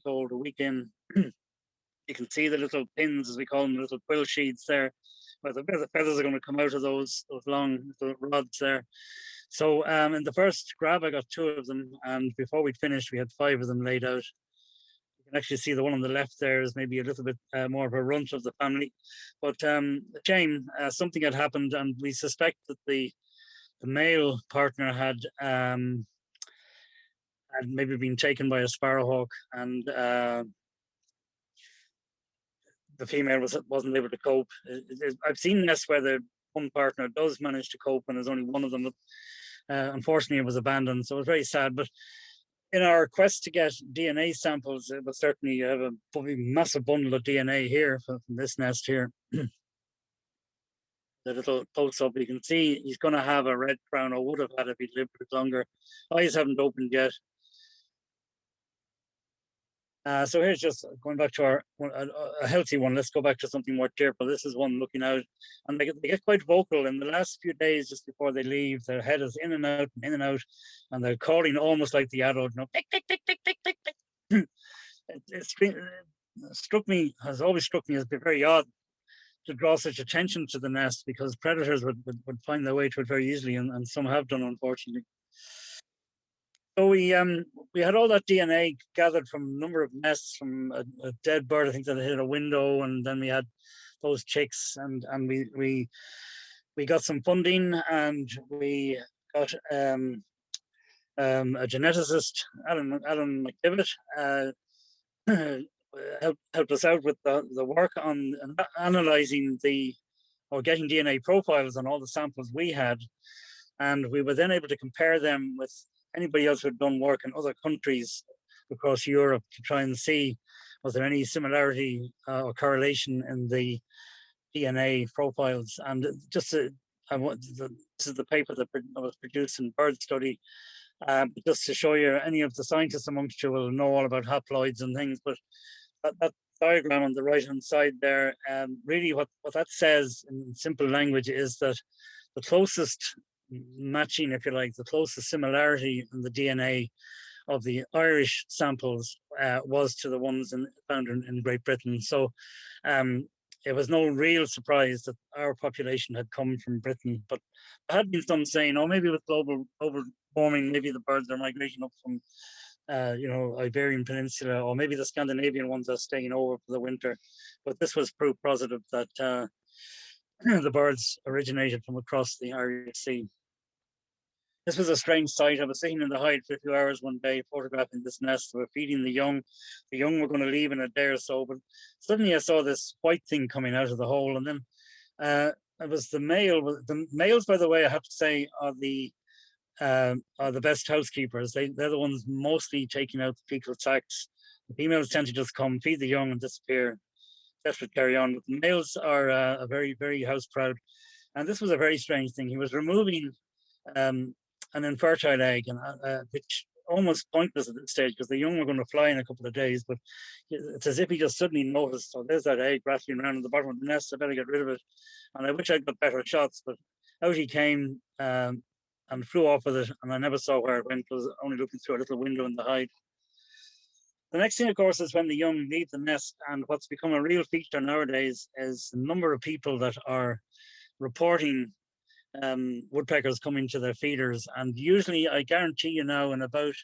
old, a week in. You can see the little pins, as we call them, the little quill sheets there. But the feathers are going to come out of those long little rods there. So in the first grab, I got 2 of them, and before we'd finished, we had 5 of them laid out. You can actually see the one on the left there is maybe a little bit more of a runt of the family. But shame, something had happened, and we suspect that the male partner had maybe been taken by a sparrowhawk, and the female wasn't able to cope. I've seen nests where the one partner does manage to cope, and there's only one of them that unfortunately it was abandoned. So it was very sad. But in our quest to get DNA samples, it was certainly have a massive bundle of DNA here from this nest here. The little close up, you can see he's going to have a red crown, or would have had if he'd lived a bit longer. Eyes haven't opened yet. So here's just going back to a healthy one. Let's go back to something more cheerful. This is one looking out, and they get quite vocal in the last few days just before they leave. Their head is in and out, and they're calling almost like the adult. Tick, tick, tick, tick, tick, tick, tick. Has always struck me as very odd to draw such attention to the nest, because predators would find their way to it very easily, and some have done, unfortunately. So we had all that DNA gathered from a number of nests, from a dead bird, I think, that hit a window, and then we had those chicks, and we got some funding, and we got a geneticist, Alan McDivitt, helped us out with the work on analyzing or getting DNA profiles on all the samples we had, and we were then able to compare them with anybody else who had done work in other countries across Europe to try and see was there any similarity or correlation in the DNA profiles. And just this is the paper that was produced in Bird Study, just to show you, any of the scientists amongst you will know all about haploids and things, but that diagram on the right hand side there, really what that says in simple language is that the closest matching, if you like, the closest similarity in the DNA of the Irish samples was to the ones found in Great Britain. So it was no real surprise that our population had come from Britain, but there had been some saying, oh, maybe with global warming, maybe the birds are migrating up from Iberian Peninsula, or maybe the Scandinavian ones are staying over for the winter. But this was proof positive that the birds originated from across the Irish Sea. This was a strange sight. I was sitting in the hide for a few hours one day, photographing this nest. We were feeding the young. The young were going to leave in a day or so, but suddenly I saw this white thing coming out of the hole, and then it was the male. The males, by the way, I have to say, are the are the best housekeepers. They're the ones mostly taking out the fecal sacs. The females tend to just come, feed the young, and disappear. Desperate carry on. But the males are very, very house proud. And this was a very strange thing. He was removing an infertile egg, and which almost pointless at this stage because the young were going to fly in a couple of days. But it's as if he just suddenly noticed, oh, there's that egg rattling around in the bottom of the nest. I better get rid of it. And I wish I'd got better shots, but out he came and flew off with it. And I never saw where it went. I was only looking through a little window in the hide. The next thing, of course, is when the young leave the nest. And what's become a real feature nowadays is the number of people that are reporting woodpeckers coming to their feeders. And usually, I guarantee you now, in about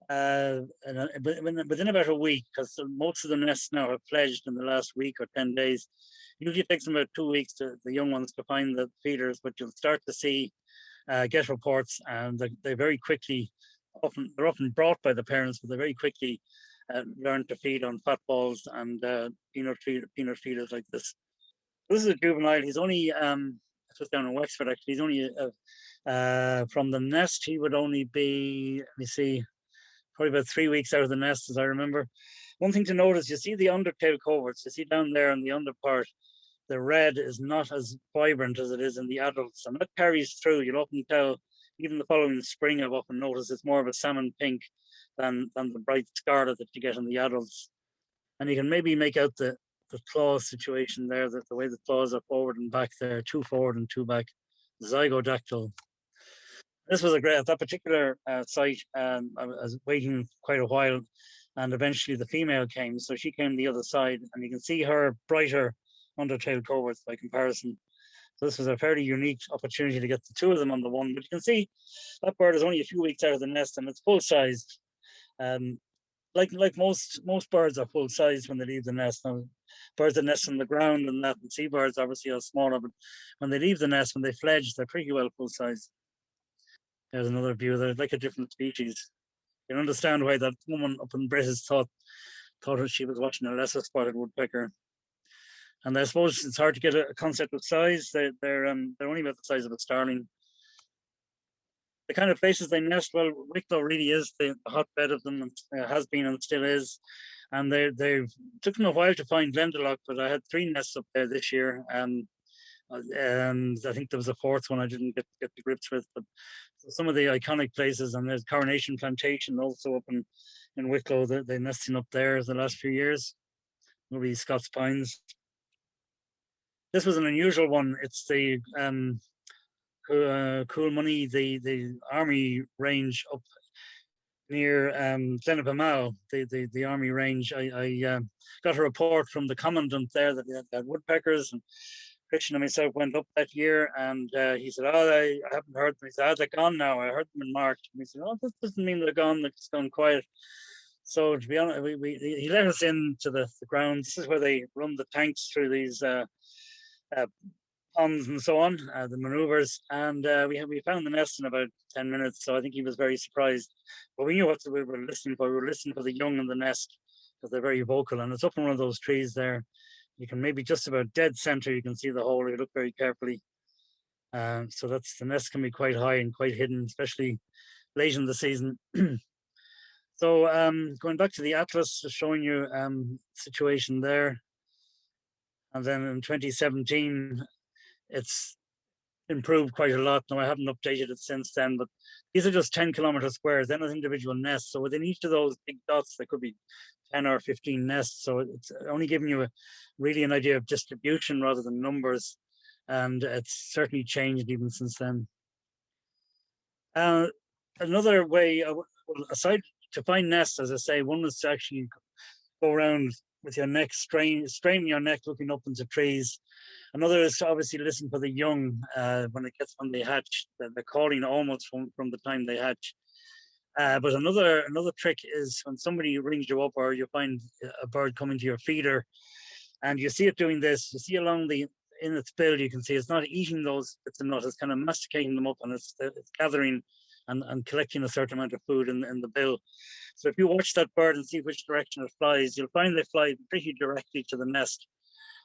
within about a week, because most of the nests now have fledged in the last week or 10 days. Usually it takes them about 2 weeks to the young ones to find the feeders, but you'll start to see get reports, and they very quickly, they're often brought by the parents, but they very quickly learn to feed on fat balls and peanut feeders like this. This is a juvenile. He's only just down in Wexford actually. He's only from the nest. He would only be, let me see, probably about 3 weeks out of the nest, as I remember. One thing to note is you see the undertail coverts. You see down there in the under part, the red is not as vibrant as it is in the adults, and that carries through. You'll often tell, even the following spring, I've often noticed it's more of a salmon pink than the bright scarlet that you get in the adults. And you can maybe make out the claw situation there, that the way the claws are forward and back there, 2 forward and 2 back, zygodactyl. This was a great, at that particular site, I was waiting quite a while, and eventually the female came. So she came the other side, and you can see her brighter undertail coverts by comparison. So this was a fairly unique opportunity to get the 2 of them on the one. But you can see that bird is only a few weeks out of the nest, and it's full sized. Like most birds are full sized when they leave the nest. Now, birds that nest on the ground and that, and seabirds obviously are smaller, but when they leave the nest, when they fledge, they're pretty well full size. There's another view. They're like a different species. You can understand why that woman up in British thought she was watching a lesser spotted woodpecker. And I suppose it's hard to get a concept of size. They're only about the size of a starling. The kind of places they nest, well, Wicklow really is the hotbed of them, and has been and still is. And they've took them a while to find Glendalough, but I had 3 nests up there this year. And I think there was a 4th one I didn't get to grips with. But some of the iconic places, and there's Coronation Plantation also up in Wicklow. They're nesting up there the last few years. Maybe Scots Pines. This was an unusual one. It's the Cool Money, the army range up near Glenavamau, the army range. I got a report from the commandant there that they had woodpeckers, and Christian and myself went up that year, and he said, "Oh, I haven't heard them." He said, "Oh, they're gone now. I heard them in March." And we said, "Oh, this doesn't mean they're gone. They're just gone quiet." So to be honest, he let us into the grounds. This is where they run the tanks through these ponds and so on, the maneuvers, and we found the nest in about 10 minutes. So I think he was very surprised. But we knew what we were listening for. We were listening for the young in the nest, because they're very vocal, and it's up in one of those trees there. You can maybe just about dead center, you can see the hole if you look very carefully. So that's, the nest can be quite high and quite hidden, especially late in the season. So going back to the atlas, just showing you situation there. And then in 2017, it's improved quite a lot. Now, I haven't updated it since then, but these are just 10-kilometer squares. They're not individual nests. So within each of those big dots, there could be 10 or 15 nests. So it's only giving you really an idea of distribution rather than numbers. And it's certainly changed even since then. Another way, aside to find nests, as I say, one is to actually go around with your neck, straining your neck, looking up into trees. Another is to obviously listen for the young when they hatch. They're calling almost from the time they hatch. But another trick is when somebody rings you up, or you find a bird coming to your feeder, and you see it doing this. You see along in its bill, you can see it's not eating those bits of nut. It's kind of masticating them up, and it's gathering and collecting a certain amount of food in the bill. So if you watch that bird and see which direction it flies, you'll find they fly pretty directly to the nest.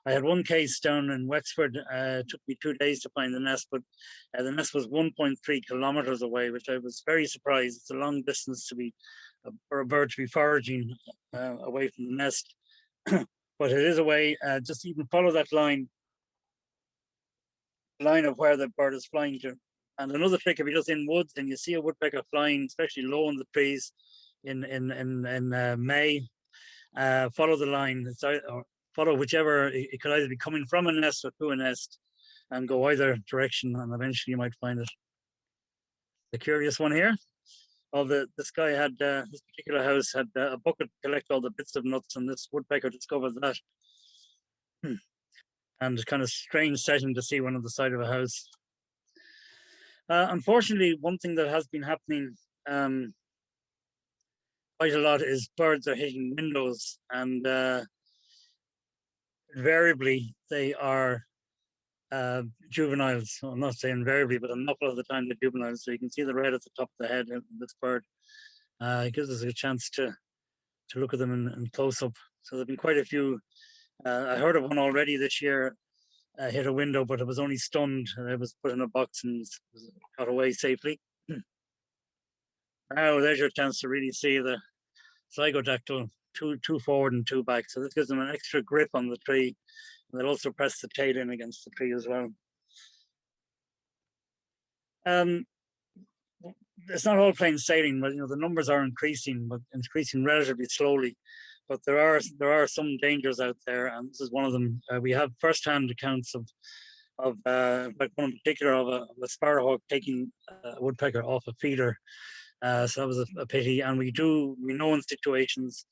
I had one case down in Wexford. It took me 2 days to find the nest, but the nest was 1.3 kilometers away, which I was very surprised. It's a long distance to be for a bird to be foraging away from the nest. But it is a way. Just even follow that line of where the bird is flying to. And another trick, if you're just in woods and you see a woodpecker flying, especially low in the trees in May, follow the line. Or follow whichever. It could either be coming from a nest or to a nest, and go either direction, and eventually you might find it. The curious one here. This guy had this particular house had a bucket to collect all the bits of nuts, and this woodpecker discovered that. And kind of strange setting to see one on the side of a house. Unfortunately, one thing that has been happening quite a lot is birds are hitting windows, and invariably they are juveniles. Well, I'm not saying invariably, but an awful lot of the time they're juveniles. So you can see the red at the top of the head of this bird. It gives us a chance to look at them in close up. So there've been quite a few. I heard of one already this year. Hit a window, but it was only stunned. It was put in a box and got away safely. Now there's your chance to really see the zygodactyl, two forward and two back. So this gives them an extra grip on the tree. And they'll also press the tail in against the tree as well. It's not all plain sailing, but the numbers are increasing, but increasing relatively slowly. But there are some dangers out there, and this is one of them. We have first-hand accounts of like one in particular of a sparrowhawk taking a woodpecker off a feeder. So that was a pity. And we know in situations.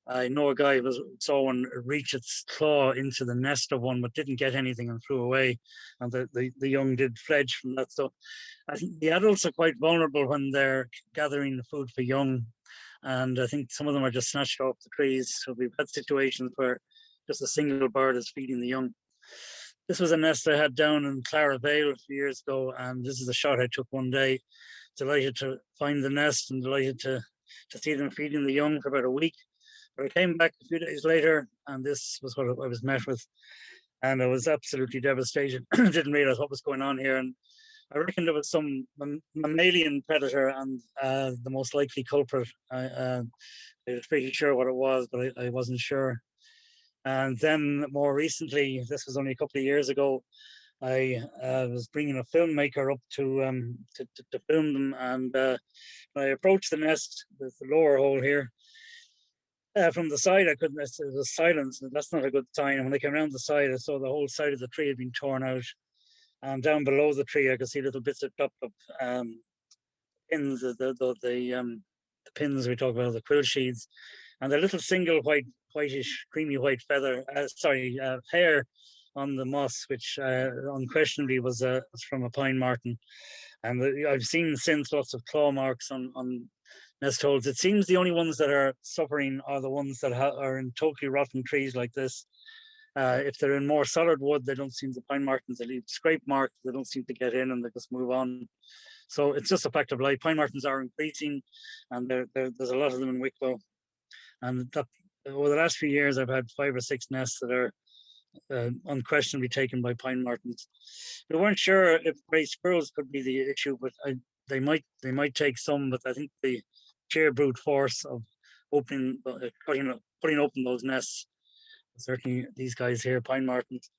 I know a guy saw one reach its claw into the nest of one, but didn't get anything and flew away. And the young did fledge from that. So I think the adults are quite vulnerable when they're gathering the food for young. And I think some of them are just snatched off the trees. So we've had situations where just a single bird is feeding the young. This was a nest I had down in Clara Vale a few years ago, and this is a shot I took one day. Delighted to find the nest and delighted to see them feeding the young for about a week. But I came back a few days later, and this was what I was met with, and I was absolutely devastated. Didn't realize what was going on here, and I reckon there was some mammalian predator, and the most likely culprit. I was pretty sure what it was, but I wasn't sure. And then more recently, this was only a couple of years ago, I was bringing a filmmaker up to film them, and when I approached the nest, the lower hole here, from the side, I couldn't. It was silence, and that's not a good sign. And when I came around the side, I saw the whole side of the tree had been torn out. And down below the tree, I could see little bits of chopped up pins, the pins we talk about, the quill sheaths, and the little single whitish, creamy white feather. Hair on the moss, which unquestionably was from a pine marten. And I've seen since lots of claw marks on nest holes. It seems the only ones that are suffering are the ones that are in totally rotten trees like this. If they're in more solid wood, they don't seem, the pine martens, they leave scrape marks, they don't seem to get in, and they just move on. So it's just a fact of life. Pine martens are increasing, and there's a lot of them in Wicklow. And over the last few years, I've had 5 or 6 nests that are unquestionably taken by pine martens. We weren't sure if grey squirrels could be the issue, but they might take some. But I think the sheer brute force of putting open those nests, certainly these guys here, pine martens.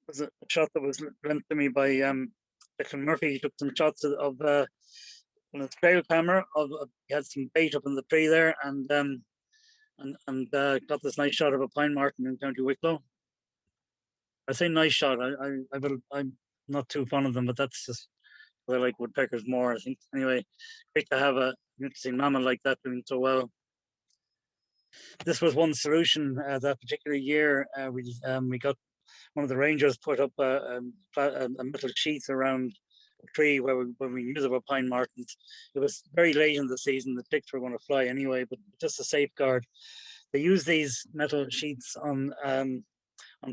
There's a shot that was lent to me by Declan Murphy. He took some shots of on a trail camera he had some bait up in the tree there, and got this nice shot of a pine marten in County Wicklow. I say nice shot. I'm not too fond of them, but that's just I like woodpeckers more, I think. Anyway, great to have an interesting mammal like that doing so well. This was one solution that particular year. We got one of the rangers put up a metal sheath around a tree when we knew there were pine martens. It was very late in the season. The ticks were going to fly anyway, but just a safeguard. They use these metal sheets on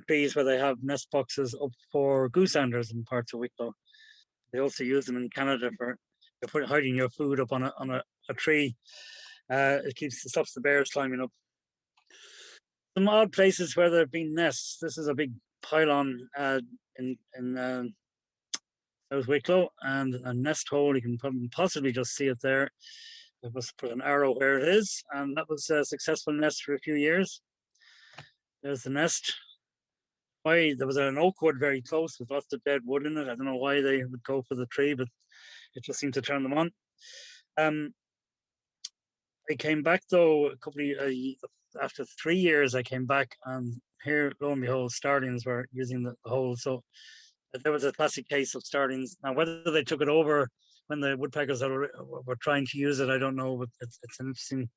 trees where they have nest boxes up for gooseanders in parts of Wicklow. They also use them in Canada for hiding your food up on a tree. It stops the bears climbing up. some odd places where there have been nests. This is a big pylon in South Wicklow, and a nest hole. You can possibly just see it there. I must put an arrow where it is, and that was a successful nest for a few years. There's the nest. Why there was an oak wood very close with lots of dead wood in it. I don't know why they would go for the tree, but it just seemed to turn them on. I came back though after 3 years. I came back, and here, lo and behold, starlings were using the hole. So there was a classic case of starlings. Now, whether they took it over when the woodpeckers were trying to use it, I don't know. But it's an interesting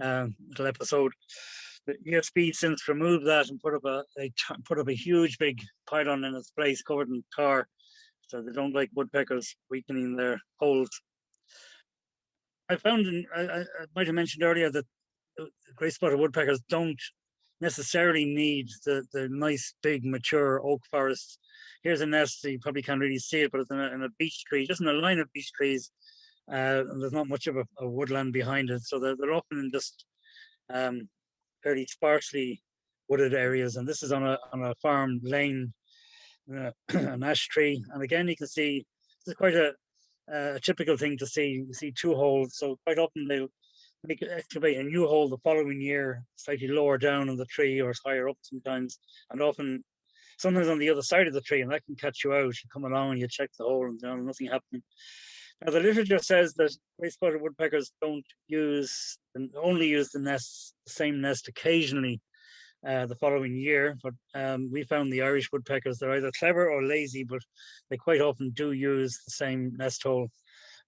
little episode. The ESB since removed that and put up a huge big pylon in its place, covered in tar, so they don't like woodpeckers weakening their holes. I found, I might have mentioned earlier, that Great Spotted Woodpeckers don't necessarily need the nice big mature oak forests. Here's a nest. You probably can't really see it, but it's in a beech tree, just in a line of beech trees, and there's not much of a woodland behind it, so they're often in just fairly sparsely wooded areas. And this is on a farm lane, an ash tree, and again you can see this is quite a typical thing to see. You see two holes, so quite often they'll excavate a new hole the following year, slightly lower down in the tree or higher up sometimes, and sometimes on the other side of the tree, and that can catch you out. You come along and you check the hole, and there's nothing happening. Now, the literature says that Great Spotted Woodpeckers only use the same nest occasionally the following year, but we found the Irish woodpeckers, they're either clever or lazy, but they quite often do use the same nest hole,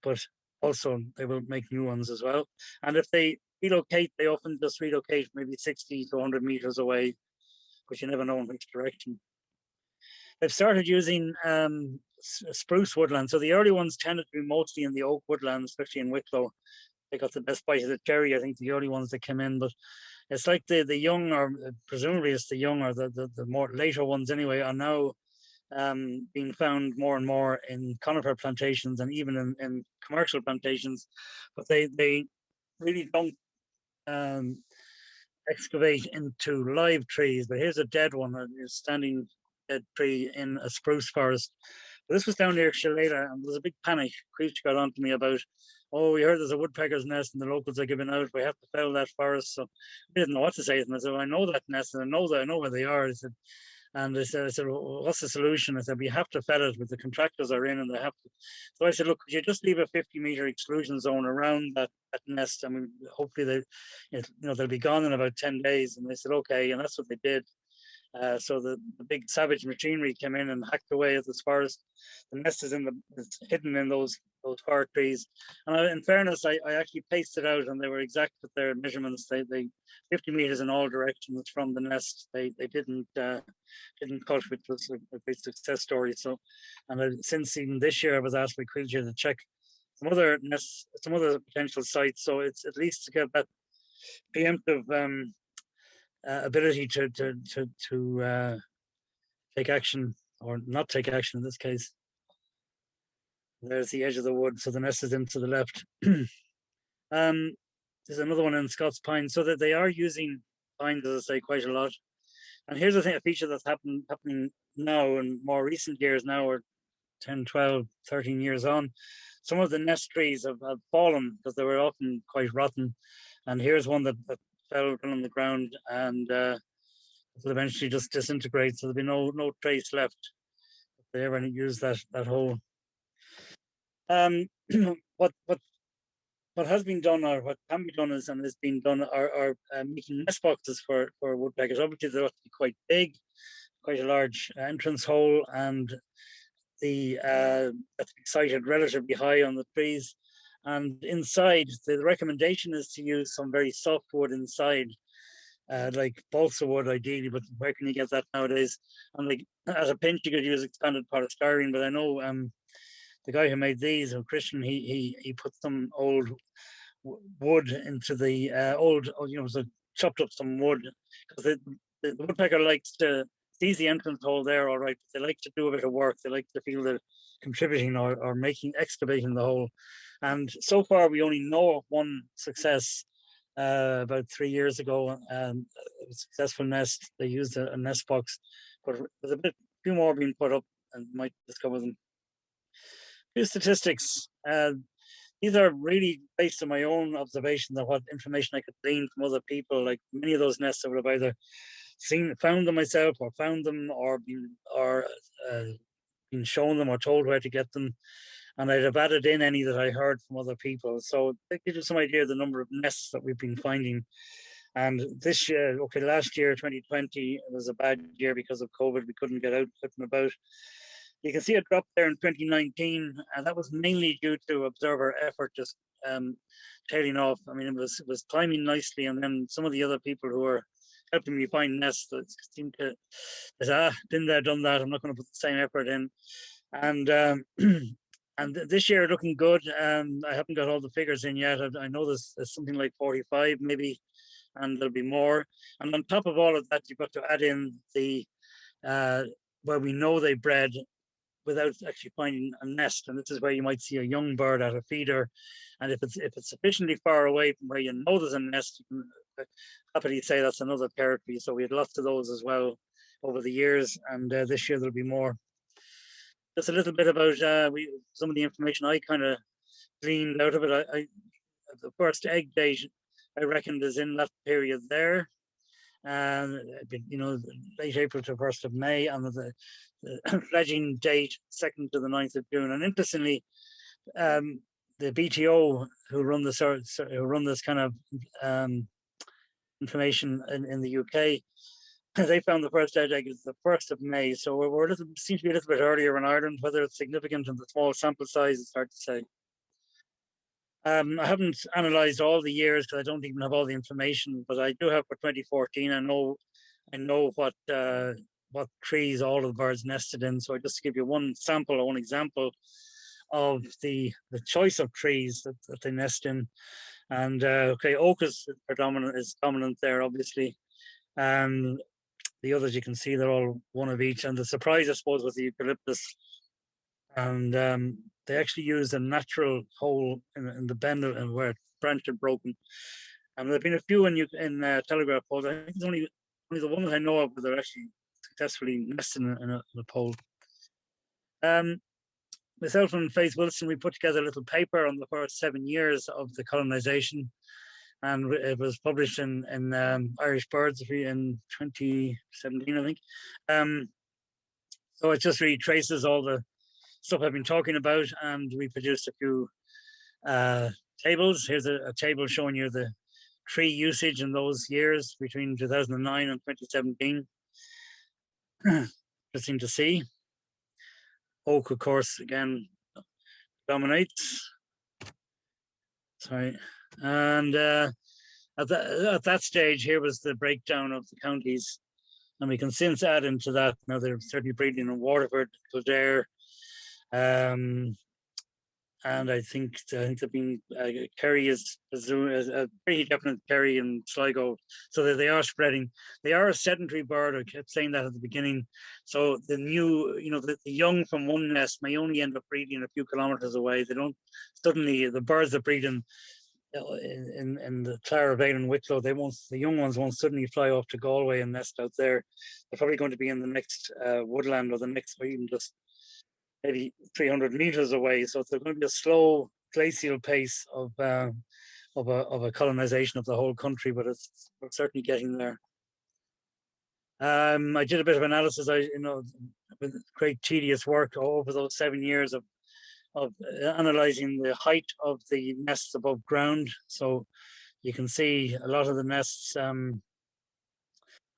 but also they will make new ones as well. And if they relocate, they often just relocate maybe 60 to 100 meters away, but you never know in which direction. They've started using spruce woodland. So the early ones tended to be mostly in the oak woodland, especially in Wicklow. They got the best bite of the cherry, I think, the early ones that came in. But it's like the young, or presumably it's the young, or the more later ones anyway, are now being found more and more in conifer plantations and even in commercial plantations. But they really don't excavate into live trees. But here's a dead one, a standing dead tree in a spruce forest. But this was down near Shillelagh, and there was a big panic. Creech got on to me about, oh, we heard there's a woodpecker's nest and the locals are giving out. We have to fell that forest. So I didn't know what to say. And I said, well, I know that nest, and I know where they are. I said, well, what's the solution? I said, we have to fell it, but the contractors are in and they have to. So I said, look, could you just leave a 50-meter exclusion zone around that nest? I mean, hopefully they'll be gone in about 10 days. And they said, okay. And that's what they did. So the big savage machinery came in and hacked away at this forest. The nest is hidden in those fir trees. And in fairness, I actually pasted out, and they were exact with their measurements. They 50 meters in all directions from the nest. They didn't cut, which was a great success story. So, and since even this year, I was asked by Quilcher to check some other nests, some other potential sites. So it's at least to get that preemptive ability to take action, or not take action in this case. There's the edge of the wood, so the nest is into the left. There's another one in Scots pine, so that they are using pines, as I say, quite a lot. And here's a feature that's happening now in more recent years now, or 10, 12, 13 years on. Some of the nest trees have fallen because they were often quite rotten. And here's one that fell on the ground and will eventually just disintegrate. So there'll be no trace left if they ever use that hole. What has been done, or what can be done, is being done are making nest boxes for woodpeckers. Obviously, they have to be quite big, quite a large entrance hole, and that's sited relatively high on the trees. And inside, the recommendation is to use some very soft wood inside, like balsa wood ideally, but where can you get that nowadays? And like at a pinch, you could use expanded polystyrene, but I know the guy who made these, Christian, he put some old wood into the so chopped up some wood, because the woodpecker likes to sees the entrance hole there, all right, but they like to do a bit of work. They like to feel they're contributing or excavating the hole. And so far, we only know of one success about 3 years ago. A successful nest. They used a nest box, but with a few more being put up, and might discover them. A few statistics. These are really based on my own observations of what information I could glean from other people. Like many of those nests I would have either found them myself, or found them, or been shown them, or told where to get them, and I'd have added in any that I heard from other people. So that gives you some idea of the number of nests that we've been finding. And this year, okay, last year, 2020, it was a bad year because of COVID. We couldn't get out and about. You can see a drop there in 2019, and that was mainly due to observer effort just tailing off. I mean, it was timing nicely, and then some of the other people who were helping me find nests that seemed to say, been there, done that. I'm not going to put the same effort in. And and this year looking good. I haven't got all the figures in yet. I know there's something like 45 maybe, and there'll be more. And on top of all of that, you've got to add in the where we know they bred without actually finding a nest, and this is where you might see a young bird at a feeder, and if it's sufficiently far away from where you know there's a nest, you can happily say that's another territory. So we had lots of those as well over the years, and this year there'll be more. Just a little bit about some of the information I kind of gleaned out of it. The first egg date I reckoned is in that period there, and late April to 1st of May, and the fledging date 2nd to the 9th of June. And interestingly, the BTO who run this kind of information in the UK, they found the first egg is the 1st of May. So we're seems to be a little bit earlier in Ireland. Whether it's significant in the small sample size, it's hard to say. I haven't analysed all the years because I don't even have all the information, but I do have for 2014. I know what trees all of the birds nested in. So just to give you one example of the choice of trees that they nest in. And okay, oak is dominant there, obviously, and the others you can see they're all one of each. And the surprise, I suppose, was the eucalyptus, and they actually used a natural hole in the bend where a branch had broken. And there've been a few in telegraph poles. I think it's only the one that I know of where they're actually successfully nested in a pole. Myself and Faith Wilson, we put together a little paper on the first 7 years of the colonisation, and it was published in Irish Birds in 2017, I think. So it just really traces all the stuff I've been talking about, and we produced a few tables. Here's a table showing you the tree usage in those years between 2009 and 2017. Interesting to see. Oak, of course, again dominates. Sorry, and at that stage, here was the breakdown of the counties, and we can since add into that now they're certainly breeding in Waterford, Kildare, and I think they've been Kerry is a pretty definite Kerry and Sligo, so that they are spreading. They are a sedentary bird. I kept saying that at the beginning. So the new, the young from one nest may only end up breeding a few kilometers away. They don't suddenly, the birds that breed in the Clara Vale and Wicklow, the young ones won't suddenly fly off to Galway and nest out there. They're probably going to be in the next woodland, or the next, or even just maybe 300 meters away. So it's going to be a slow glacial pace of a colonization of the whole country, but we're certainly getting there. I did a bit of analysis, with great tedious work over those 7 years of analyzing the height of the nests above ground. So you can see a lot of the nests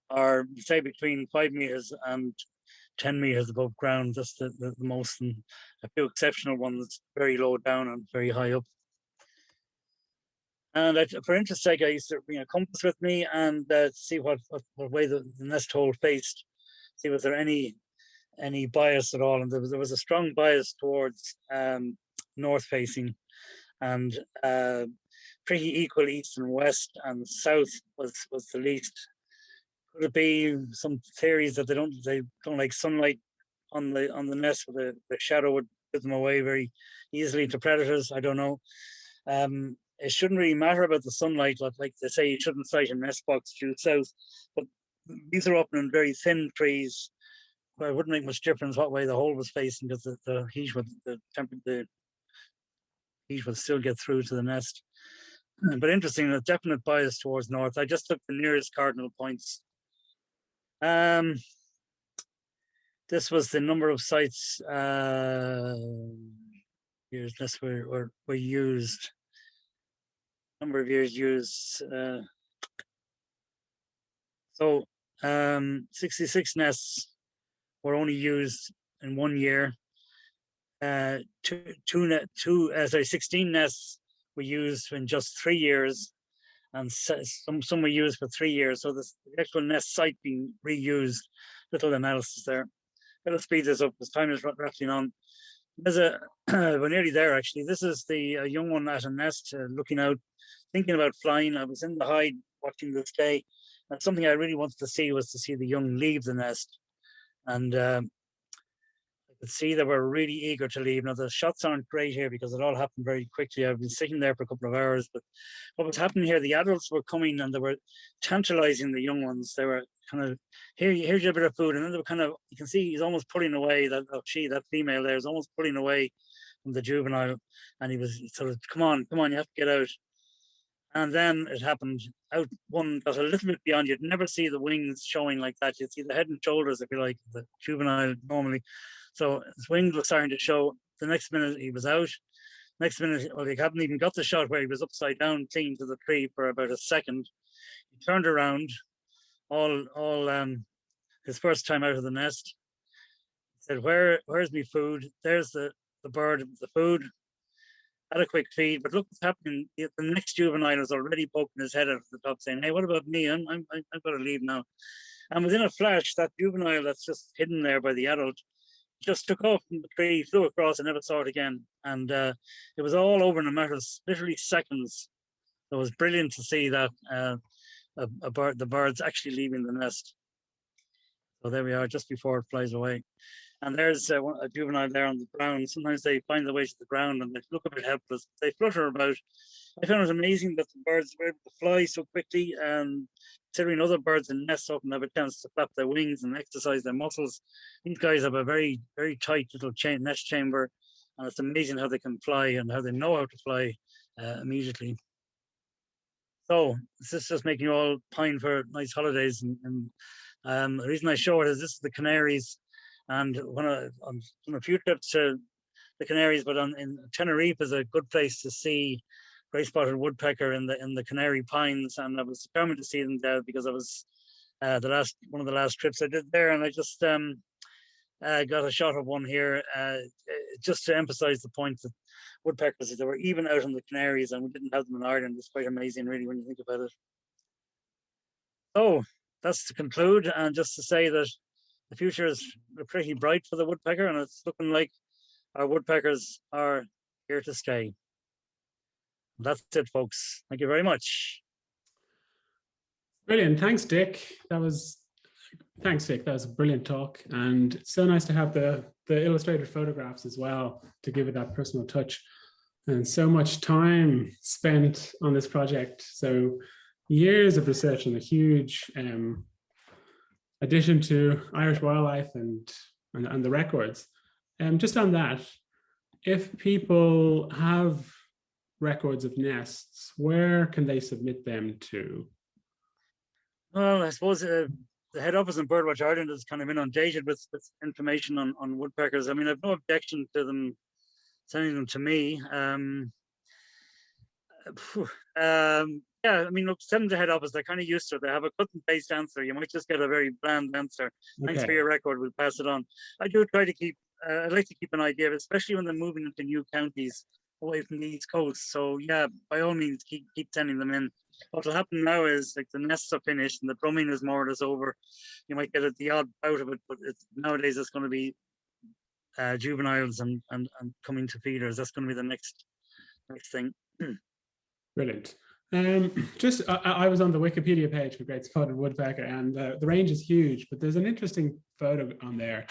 are, say, between 5 meters and 10 meters above ground, just the most, and a few exceptional ones very low down and very high up. And for interest's sake, I used to bring a compass with me and see what way the nest hole faced, see was there any bias at all. And there was a strong bias towards north facing, and pretty equal east and west, and south was the least. Could it be some theories that they don't like sunlight on the nest, where the shadow would put them away very easily to predators? I don't know. it shouldn't really matter about the sunlight. Like they say, you shouldn't sight a nest box due south, but these are up in very thin trees where it wouldn't make much difference what way the hole was facing, because the heat would the heat would still get through to the nest. But interesting, a definite bias towards north. I just took the nearest cardinal points. This was the number of sites years less were used. Number of years used. So 66 nests were only used in 1 year. 16 nests were used in just 3 years, and some were used for 3 years. So the actual nest site being reused, little analysis there. I'll speed this up because time is rattling on. There's we're nearly there actually. This is the young one at a nest, looking out, thinking about flying. I was in the hide watching this day, and something I really wanted to see was to see the young leave the nest. And I could see they were really eager to leave. Now the shots aren't great here because it all happened very quickly. I've been sitting there for a couple of hours, but what was happening here, the adults were coming and they were tantalizing the young ones. They were kind of, here's your bit of food. And then they were kind of, you can see he's almost pulling away, that female there is almost pulling away from the juvenile. And he was sort of, come on, you have to get out. And then it happened, out one got a little bit beyond. You'd never see the wings showing like that. You'd see the head and shoulders, if you like, the juvenile normally. So his wings were starting to show. The next minute he was out. Next minute, well, he hadn't even got the shot where he was upside down, clinging to the tree for about a second. He turned around, his first time out of the nest. He said, where's my food? There's the bird, the food. Had a quick feed, but look what's happening. The next juvenile was already poking his head out of the top, saying, "Hey, what about me? I've got to leave now." And within a flash, that juvenile that's just hidden there by the adult just took off from the tree, flew across, and never saw it again. And it was all over in a matter of literally seconds. It was brilliant to see that the birds actually leaving the nest. So there we are, just before it flies away. And there's a juvenile there on the ground. Sometimes they find their way to the ground and they look a bit helpless. They flutter about. I found it amazing that the birds were able to fly so quickly, and considering other birds in nests often have a chance to flap their wings and exercise their muscles. These guys have a very, very tight little nest chamber, and it's amazing how they can fly and how they know how to fly immediately. So this is just making you all pine for nice holidays. And the reason I show it is this is the Canaries. And when I'm on a few trips to the Canaries, but in Tenerife is a good place to see Great Spotted Woodpecker in the Canary Pines, and I was determined to see them there because I was one of the last trips I did there, and I just got a shot of one here just to emphasize the point that woodpeckers, they were even out on the Canaries, and we didn't have them in Ireland. It's quite amazing, really, when you think about it. So that's to conclude, and just to say that the future is pretty bright for the woodpecker, and it's looking like our woodpeckers are here to stay. That's it, folks. Thank you very much. Brilliant. Thanks, Dick. That was a brilliant talk. And it's so nice to have the illustrated photographs as well to give it that personal touch. And so much time spent on this project. So years of research and a huge addition to Irish wildlife and the records. Just on that, if people have records of nests, where can they submit them to? Well, I suppose the head office in BirdWatch Ireland is kind of inundated with information on woodpeckers. I mean, I've no objection to them sending them to me. Yeah, I mean, look, send them to head office. They're kind of used to it. They have a cut and paste answer. You might just get a very bland answer. Okay. Thanks for your record. We'll pass it on. I do try to keep, I'd like to keep an idea, especially when they're moving into new counties away from the East Coast. So yeah, by all means, keep sending them in. What will happen now is, like, the nests are finished and the drumming is more or less over. You might get the odd bout of it, but nowadays it's going to be juveniles and coming to feeders. That's going to be the next thing. Brilliant. I was on the Wikipedia page for Great Spotted Woodpecker, and the range is huge, but there's an interesting photo on there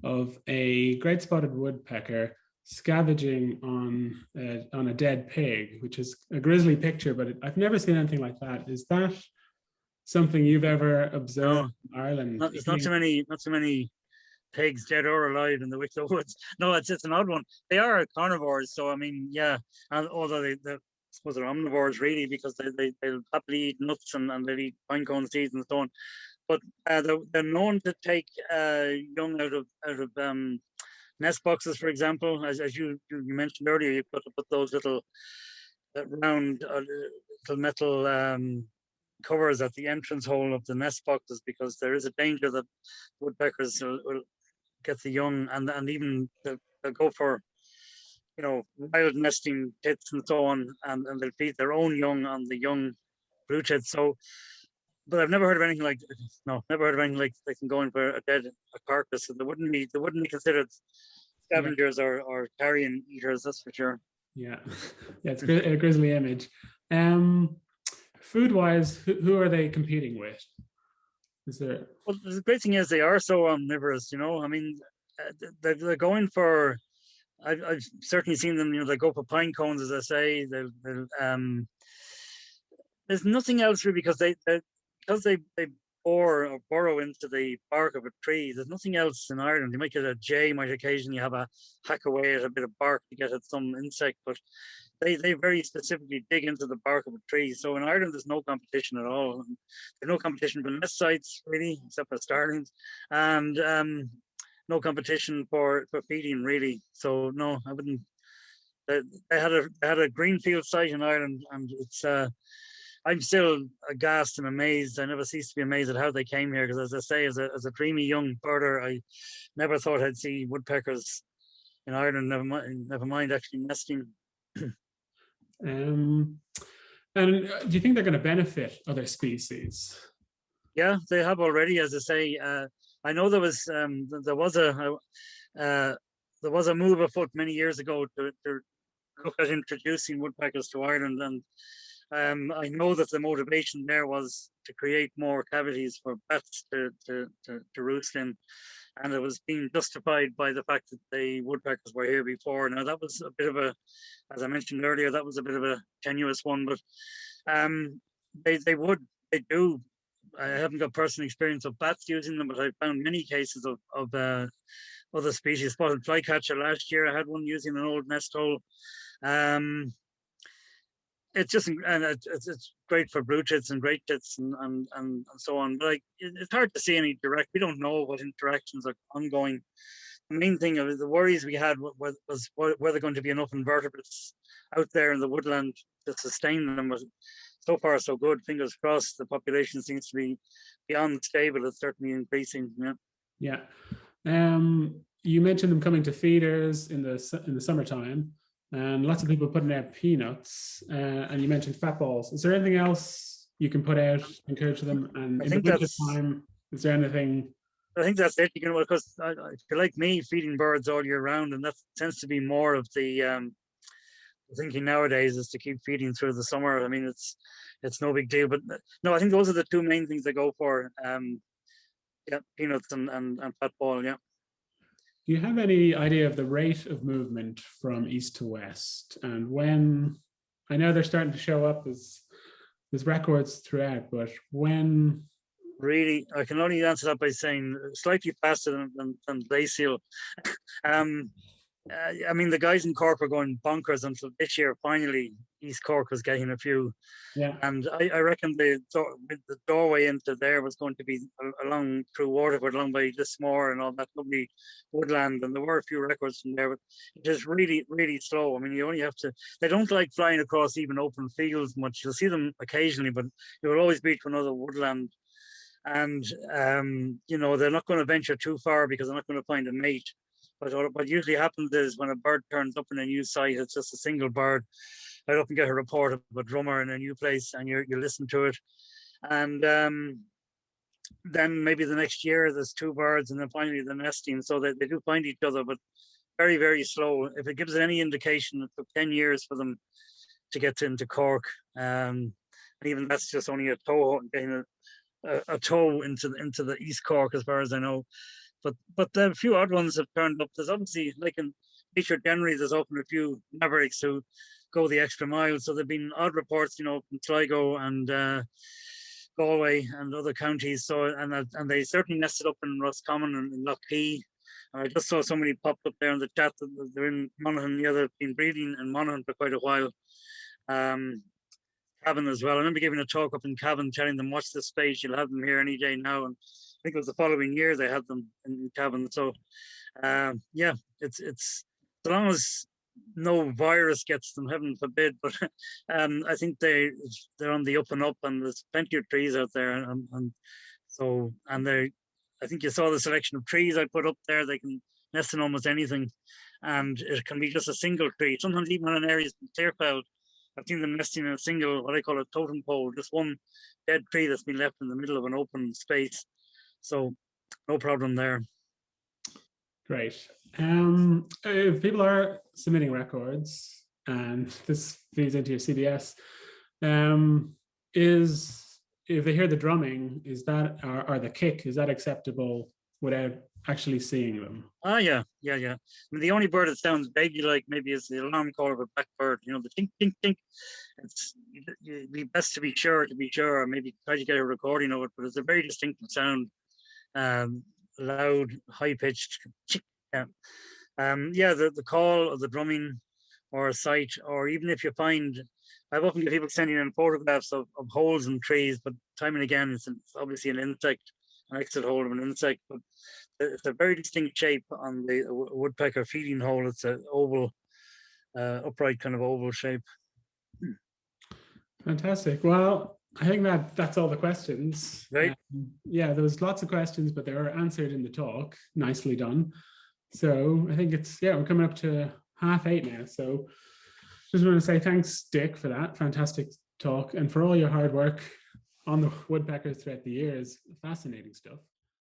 of a Great Spotted Woodpecker scavenging on a dead pig, which is a grisly picture, but I've never seen anything like that. Is that something you've ever observed in Ireland? There's not too many pigs, dead or alive, in the Wicklow Woods. No, it's an odd one. They are carnivores, so I mean, yeah. And although I suppose they're omnivores really, because they'll happily eat nuts and they'll eat pine cone seeds and so on. But they're known to take young out of nest boxes, for example, as you mentioned earlier. You've got to put those little round little metal covers at the entrance hole of the nest boxes, because there is a danger that woodpeckers will get the young, and even they'll go for, you know, wild nesting tits and so on, and they'll feed their own young on the young blue tits. So, but I've never heard of anything like, never heard of anything like they can go in for a carcass. So they wouldn't be considered scavengers or carrion eaters, that's for sure. Yeah, yeah, it's a grisly image. Food-wise, who are they competing with? Is there? Well, the great thing is they are so omnivorous. You know, I mean, they're going for. I've certainly seen them. You know, they go for pine cones, as I say. There's nothing else really, because they bore or burrow into the bark of a tree. There's nothing else in Ireland. You might get a jay, might occasionally have a hack away at a bit of bark to get at some insect, but they very specifically dig into the bark of a tree. So in Ireland, there's no competition at all. There's no competition for nest sites really, except for starlings, and no competition for feeding really. So no, I wouldn't. They had a greenfield site in Ireland, and it's. I'm still aghast and amazed. I never cease to be amazed at how they came here, because, as I say, as a dreamy young birder, I never thought I'd see woodpeckers in Ireland. Never mind actually nesting. And do you think they're going to benefit other species? Yeah, they have already. As I say, I know there was a move afoot many years ago to look at introducing woodpeckers to Ireland, and I know that the motivation there was to create more cavities for bats to roost in, and it was being justified by the fact that the woodpeckers were here before. Now that was a bit of a, as I mentioned earlier, that was a bit of a tenuous one, but they do. I haven't got personal experience of bats using them, but I found many cases of other species. Spotted flycatcher last year, I had one using an old nest hole. It's just, and it's great for blue tits and great tits and so on. But like, it's hard to see any direct. We don't know what interactions are ongoing. The main thing of the worries we had was were there going to be enough invertebrates out there in the woodland to sustain them. But so far so good. Fingers crossed. The population seems to be beyond stable. It's certainly increasing. Yeah. Yeah. You mentioned them coming to feeders in the summertime. And lots of people putting out peanuts, and you mentioned fat balls. Is there anything else you can put out, encourage them? And in the winter time, is there anything? I think that's it. You know, because if you're like me, feeding birds all year round, and that tends to be more of the thinking nowadays, is to keep feeding through the summer. I mean, it's no big deal. But no, I think those are the two main things they go for. Yeah, peanuts and fat ball. Yeah. Do you have any idea of the rate of movement from east to west? And when, I know they're starting to show up as records throughout, but when? Really, I can only answer that by saying slightly faster than glacial. I mean, the guys in Cork were going bonkers until this year. Finally, East Cork was getting a few. Yeah. And I reckon the doorway into there was going to be along through Waterford, along by Lismore and all that lovely woodland. And there were a few records from there, but it is really, really slow. I mean, you only have to, they don't like flying across even open fields much. You'll see them occasionally, but you will always be to another woodland. And, you know, they're not going to venture too far because they're not going to find a mate. But what usually happens is when a bird turns up in a new site, it's just a single bird. I'd often get a report of a drummer in a new place, and you listen to it. And then maybe the next year there's two birds, and then finally the nesting. So they do find each other, but very, very slow. If it gives any indication, it took 10 years for them to get into Cork. And even that's just only a toe, getting a toe into the East Cork, as far as I know. But a few odd ones have turned up. There's obviously, like in nature generally, there's often a few mavericks who go the extra mile. So there've been odd reports, you know, from Sligo and Galway and other counties. So and they certainly nested up in Roscommon and in Lough. I just saw somebody popped up there in the chat that they're in Monaghan. Yeah, they've been breeding in Monaghan for quite a while. Cavan as well. I remember giving a talk up in Cavan, telling them, watch this space, you'll have them here any day now. And I think it was the following year they had them in Cavan. So yeah, it's as long as no virus gets them, heaven forbid. But I think they're on the up and up, and there's plenty of trees out there. And they, I think you saw the selection of trees I put up there. They can nest in almost anything, and it can be just a single tree. Sometimes even on an area clear cloud, I've seen them nesting in a single, what I call a totem pole, just one dead tree that's been left in the middle of an open space. So no problem there. Great. If people are submitting records, and this feeds into your CBS, if they hear the drumming, is that or the kick, is that acceptable without actually seeing them? Yeah. I mean, the only bird that sounds vaguely like maybe is the alarm call of a blackbird. You know, the tink tink tink. It'd be best to be sure, or maybe try to get a recording of it. But it's a very distinctive sound, loud, high pitched. Yeah. The call of the drumming or a sight, or even if you find, I've often got people sending in photographs of holes in trees, but time and again, it's obviously an insect, an exit hole of an insect, but it's a very distinct shape on the woodpecker feeding hole. It's an oval, upright kind of oval shape. Fantastic. Well, I think that's all the questions. Right. Yeah, there was lots of questions, but they were answered in the talk. Nicely done. So I think we're coming up to 8:30 now. So just want to say thanks, Dick, for that fantastic talk and for all your hard work on the woodpeckers throughout the years. Fascinating stuff.